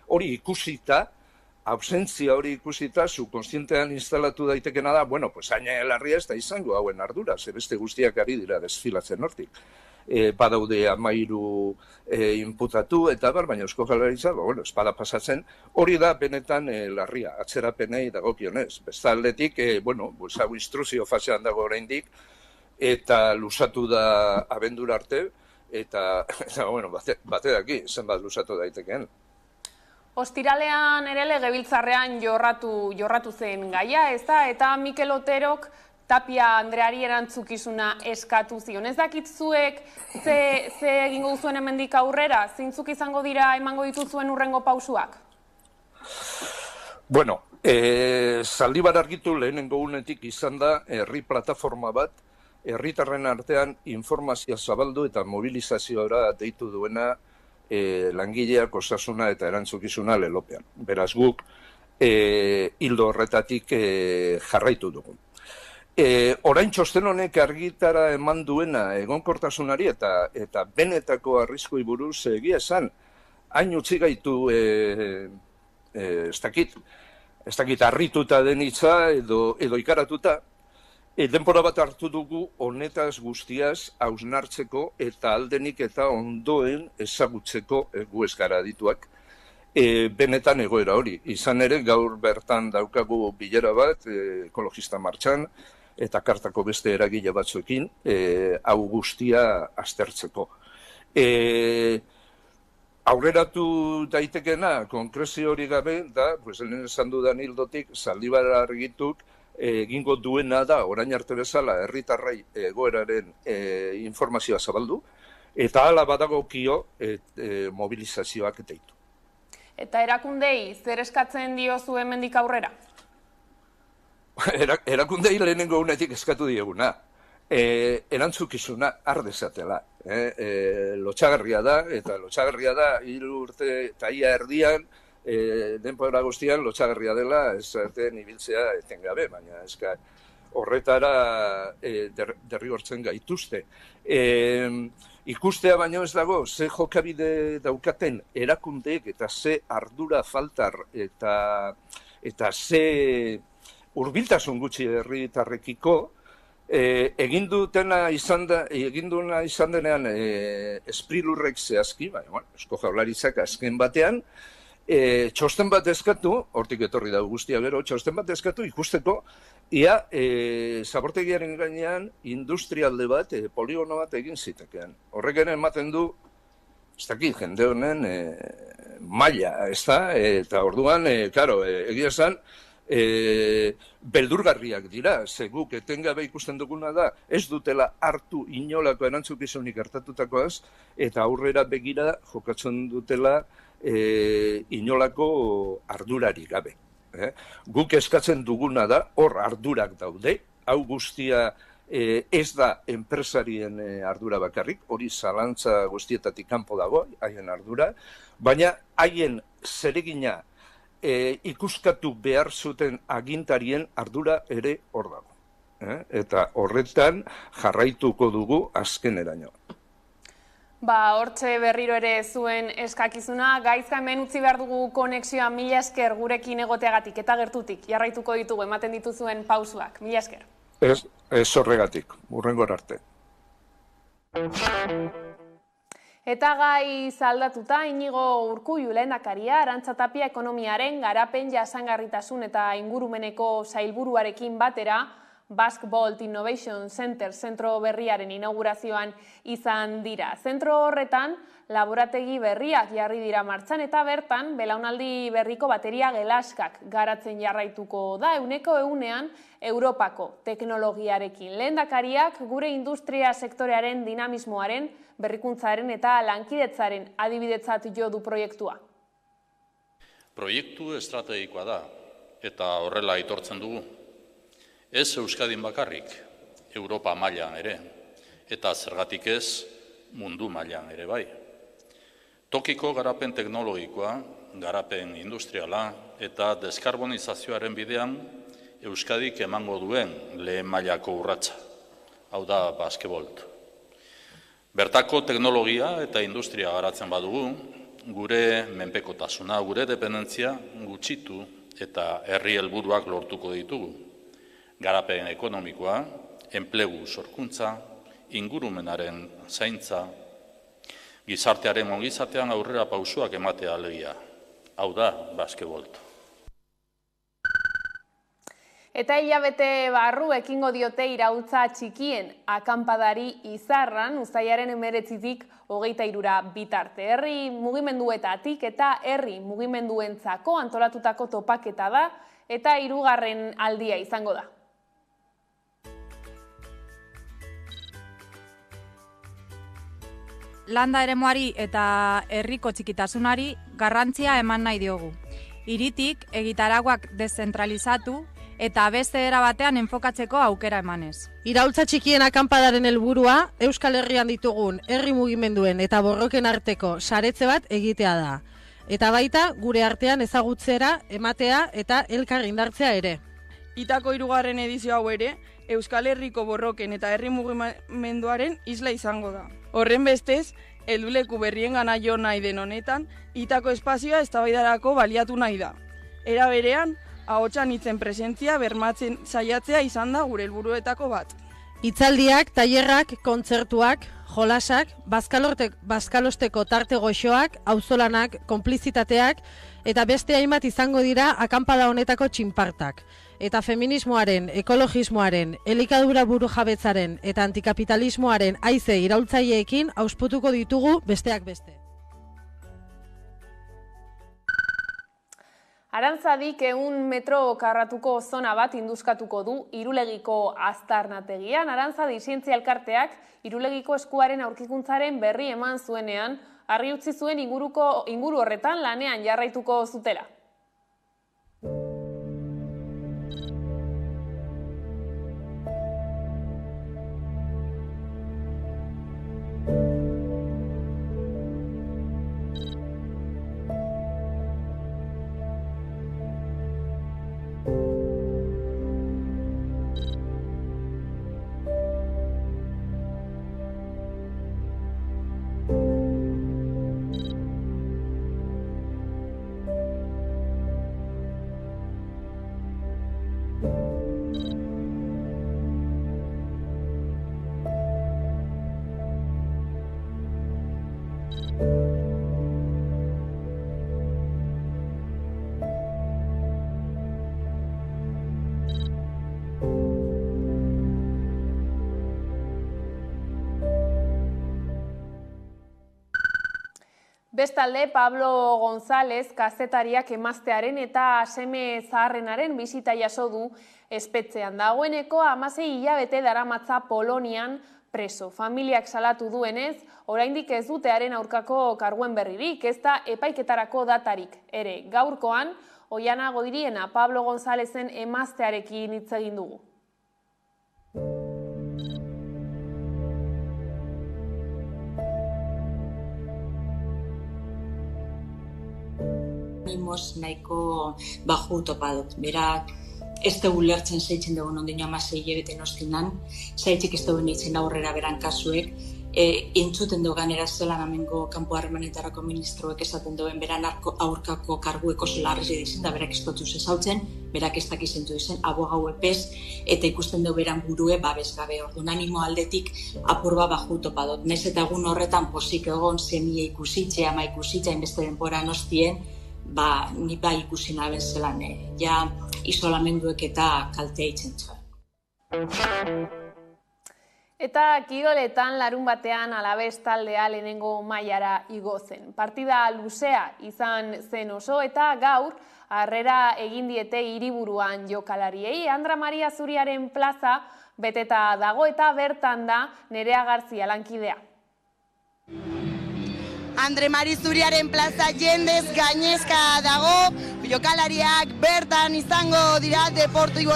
hori ikusita, ausentzia hori ikusita, subkonstientean instalatu daitekena da, hain larria ez da izango hauen ardura, ze beste guztiak ari dira desfilatzen hortik. badaude 13 inputatu, eta baina Eusko Jaurlaritza, espada pasatzen, hori da benetan larria, atzerapenei dagokionez. Bestaldetik, hau instruzio fasean dago oraindik, eta luzatu da abendura arte, eta batedaki, zenbat luzatu daitekeen. Ostiralean ere legebiltzarrean jorratu zen gaia, ez da? Eta Mikel Oterok Tapia Andreari erantzukizuna eskatu zion. Ez dakit zuek ze egingo duzuen hemendik aurrera? Zeintzuk izango dira emango dituzuen hurrengo pausuak? Bueno, Zaldibar Argitu lehenengo unetik izan da herri plataforma bat, herritarren artean informazioa zabaldu eta mobilizazioa deitu duena langileak, osasuna eta erantzukizuna lelopean. Beraz guk hildo horretatik jarraitu dugu. Orain txosten honek argitara eman duena egonkortasunari eta benetako arriskui buruz egia esan, hain utzi gaitu ez dakit harrituta den hitza edo ikaratuta, denbora bat hartu dugu honetaz guztiaz hausnartzeko eta aldenik eta ondoen ezagutzeko gu ez gara adituak benetan egoera hori. Izan ere gaur bertan daukagu bilera bat ekologista martxan eta kartako beste eragile batzuekin hau guztia aztertzeko. Aurreratu daitekena konkrezio hori gabe da, lehen esan dudan hildotik, Zaldibar Argituk egingo duena da, orain arte bezala, herritarrei egoeraren informazioa zabaldu, eta hala badagokio mobilizazioak deitu. Eta erakundei, zer eskatzen diozu hemendik aurrera? Erakundei lehenengo unetik eskatu dieguna. Erantzukizuna ardezatela. Lotxagarria da, eta lotxagarria da, 3 urte eta ia erdian, denbora guztian lotxagarria dela, esaten ibiltzea etengabe, baina eska horretara derrigortzen gaituzte. Ikustea baino ez dago, ze jokabide daukaten erakundeek eta ze ardura faltar eta ze hurbiltasun gutxi herritarrekiko, egin duena izan denean esprilurrek zehazki, Eusko Jaurlaritzak azken batean, txosten bat eskatu, hortik etorri dago guztia gero, txosten bat eskatu ikusteko, ia zabortegiaren gainean industrialde bat, poligono bat egin zitekean. Horrek ere ematen du, ez dakit, jende honen maila, ez da, eta orduan, egia esan, beldurgarriak dira, ze guk etengabe ikusten duguna da, ez dutela hartu inolako erantzukizunik gertatutakoaz, eta aurrera begira jokatzen dutela inolako ardurari gabe. Guk eskatzen duguna da, hor ardurak daude, hau guztia ez da enpresarien ardura bakarrik, hori zalantza guztietatik kanpo dago, haien ardura, baina haien zeregina ikuskatu behar zuten agintarien ardura ere hor dago. Eta horretan jarraituko dugu azkeneraino. Hortxe berriro ere zuen eskakizuna, gaizka hemen utzi behar dugu konexioa, mila esker gurekin egoteagatik eta gertutik, jarraituko ditugu, ematen dituzuen pausuak, mila esker. Ez horregatik, hurrengor arte. Eta gai zaldatuta, Inigo Urkullu lehendakaria, Arantza Tapia ekonomiaren garapen jasangarritasun eta ingurumeneko sailburuarekin batera, Basque Bolt Innovation Center zentro berriaren inaugurazioan izan dira. Zentro horretan, laborategi berriak jarri dira martxan eta bertan, belaunaldi berriko bateria gelaskak garatzen jarraituko da, 100% Europako teknologiarekin. Lehendakariak gure industria sektorearen dinamismoaren, berrikuntzaren eta lankidetzaren adibidetzat jo du proiektua. Proiektu estrategikoa da, eta horrela aitortzen dugu. Ez Euskadin bakarrik, Europa mailan ere, eta zergatik ez mundu mailan ere bai. Tokiko garapen teknologikoa, garapen industriala eta deskarbonizazioaren bidean Euskadik emango duen lehen mailako urratsa, hau da Basque Bolt. Bertako teknologia eta industria garatzen badugu, gure menpekotasuna, gure dependentzia gutxitu eta herri helburuak lortuko ditugu. Garapen ekonomikoa, enplegu sorkuntza, ingurumenaren zaintza, gizartearen ongizatean aurrera pausuak ematea alegia. Hau da, Basquevolt. Eta hilabete barru ekingo diote iraultza txikien akanpadari Izarran uztailaren 19tik 23ra bitarte. Herri mugimenduetatik eta herri mugimenduentzako antolatutako topaketa da eta 3. aldia izango da. Landa eremuari eta herriko txikitasunari garrantzia eman nahi diogu. Hiritik egitaragoak deszentralizatu eta beste era batean enfokatzeko aukera emanez. Iraultza txikien akanpadaren helburua Euskal Herrian ditugun herri mugimenduen eta borroken arteko saretze bat egitea da. Eta baita gure artean ezagutzera ematea eta elkar indartzea ere. Itako 3. edizio hau ere Euskal Herriko borroken eta herri mugimenduaren isla izango da. Horren bestez, helduleku berriengana jo nahi den honetan, Itako espazioa eztabaidarako baliatu nahi da. Era berean, ahotsan hitzen presentzia bermatzen saiatzea izan da gure helburuetako bat. Hitzaldiak, tailerrak, kontzertuak, jolasak, bazkalosteko tarte goxoak, auzolanak, konplizitateak eta beste hainbat izango dira akanpada honetako txinpartak. Eta feminismoaren, ekologismoaren, elikadura burujabetzaren eta antikapitalismoaren haize iraultzaileekin ausputuko ditugu besteak beste. Arantzadik 100 metro karratuko zona bat induzkatuko du Irulegiko aztarnategian. Arantzadi zientzia elkarteak Irulegiko eskuaren aurkikuntzaren berri eman zuenean, argi utzi zuen inguru horretan lanean jarraituko zutela. Bestalde, Pablo González kazetariak emaztearen eta seme zaharrenaren bisita jaso du espetxean. Dagoeneko 16 hilabete daramatza Polonian preso. Familiak salatu duenez, oraindik ez dute haren aurkako karguen berririk, ez da epaiketarako datarik ere. Gaurkoan, Oiana Godiriena Pablo Gonzálezen emaztearekin hitz egin dugu. Animoz nahiko baju topa dut. Berak ez dugu lertzen zeitzen dugu nondino 16 hilabete nostinan, zaitzik ez dugu nintzen aurrera beran kasuek, entzuten dugu ganera zelan amengo kanpo harremanetarako ministroek esaten duen beran aurkako kargueko zela arrezi dizen, da berak ez dutuz ezautzen, berak ez dakizentu dizen, abogau epez, eta ikusten dugu beran burue babesgabe. Orduan animo aldetik apurba baju topa dut. Nez eta egun horretan posik egon zemia ikusitzea, ama ikusitzea, inbeste denbora nostien, ni bai ikusi naben zelan, ja isolamenduek eta kaltea itzen zuen. Eta kiroletan larun batean Alavés taldea lehenengo mailara igo zen. Partida luzea izan zen oso eta gaur harrera egin diete hiriburuan jokalariei. Andra Maria Zuriaren plaza beteta dago eta bertan da Nerea Garzia lankidea. Andre Mari Zuriaren plaza jendez gainezka dago, jokalariak bertan izango dira Deportibo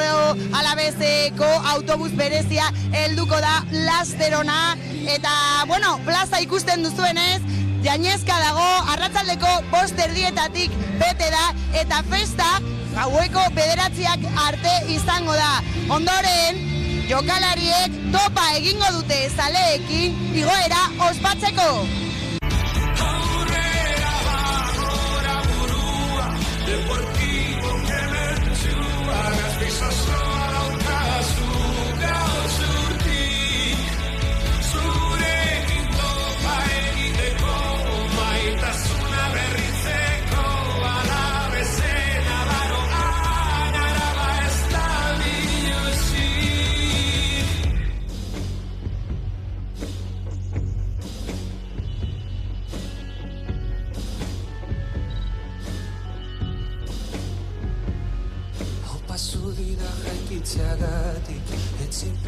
Alaveseko autobus berezia helduko da lasterona, eta plaza ikusten duzuenez, gainezka dago, arratsaldeko 5:30 bete da, eta festa gaueko 9:00 arte izango da. Ondoren, jokalariek topa egingo dute zaleekin igoera ospatzeko. Deportivo que me enchua, las pisas sola un caso,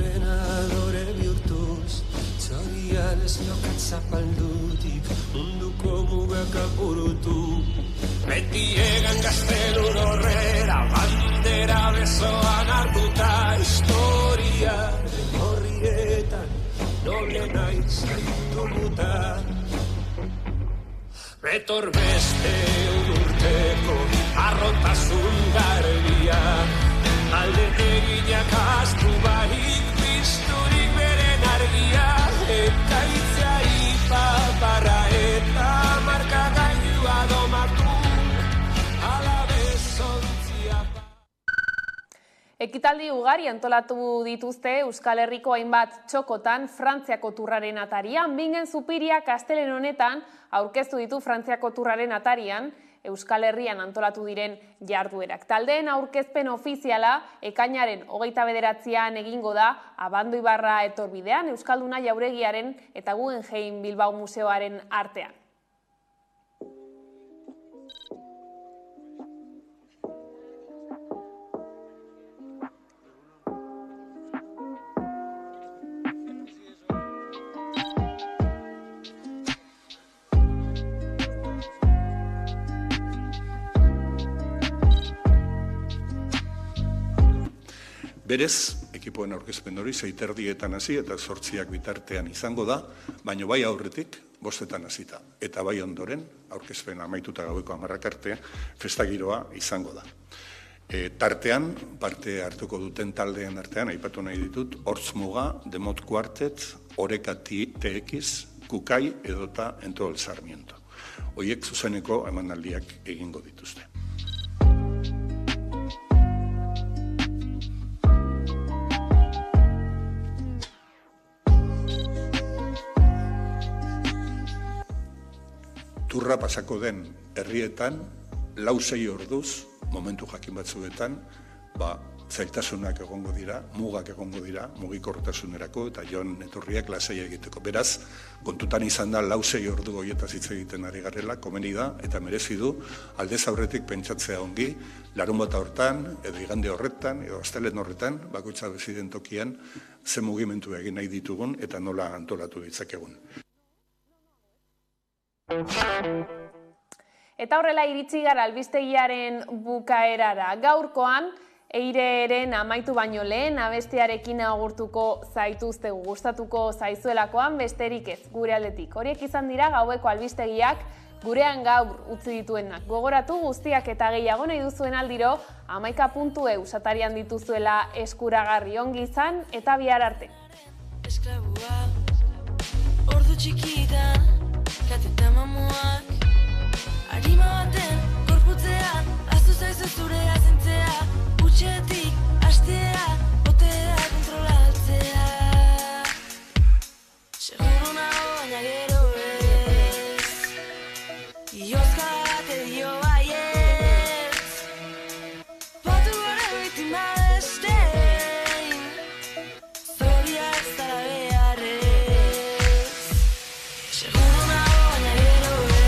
Entrenadore bihurtuz, txorian ez nokat zapaldutik, munduko mugak apurutu. Beti egan gaztelur horrera, bandera besoan hartuta, historia horrietan, noble naiz gaitumuta. Betor beste urteko arrotasun garbia, alde eginak astu barik bizturik beren argia, eta itzea ipaparra eta marka gailua domatu, alabez ontzia. Ekitaldi ugari antolatu dituzte Euskal Herriko hainbat txokotan Frantziako turraren atarian. Bingen Zupiria Kastelen honetan aurkeztu ditu Frantziako turraren atarian Euskal Herrian antolatu diren jarduerak. Taldeen aurkezpen ofiziala ekainaren 29an egingo da Abandoibarra etorbidean Euskalduna Jauregiaren eta Guggenheim Bilbao Museoaren artean. Berez, ekipoen aurkezpen hori 6:30 hasi eta 8 bitartean izango da, baina bai aurretik 5 hasita. Eta bai ondoren, aurkezpen amaituta gaueko 10 arte, festagiroa izango da. Tartean, parte hartuko duten taldeen artean, aipatu nahi ditut, Hortz Muga, Demot Quartet, Oreka TX, Kukai edota Ento el Sarmiento. Hoiek zuzeneko emanaldiak egingo dituzte. Turra pasako den herrietan, 4-6 orduz, momentu jakin batzuetan, zailtasunak egongo dira, mugak egongo dira, mugikortasunerako eta joan etorriak lasai egiteko. Beraz, kontutan izan da 4-6 ordu horietaz hitz egiten ari garela, komeni da eta merezi du aldez aurretik pentsatzea ongi, larunbata hortan, edo igande horretan, edo astelehen horretan, bakoitza beziden tokian, ze mugimendu egin nahi ditugun eta nola antolatu ditzakegun. Eta horrela iritsi gara albistegiaren bukaerara. Gaurkoan, Eireren amaitu baino lehen abestiarekin agurtuko zaituztegu, gustatuko zaizuelakoan besterik ez, gure aldetik. Horiek izan dira gaueko albistegiak gurean gaur utzi dituenak. Gogoratu guztiak eta gehiago nahi duzuen aldiro, 11.eu satarian dituzuela eskuragarri, ongi izan eta bihar arte. Esklabua, ordu txikitan, kateta mamuak, harima baten, gorputzean, aztu zaizu zure azentzea.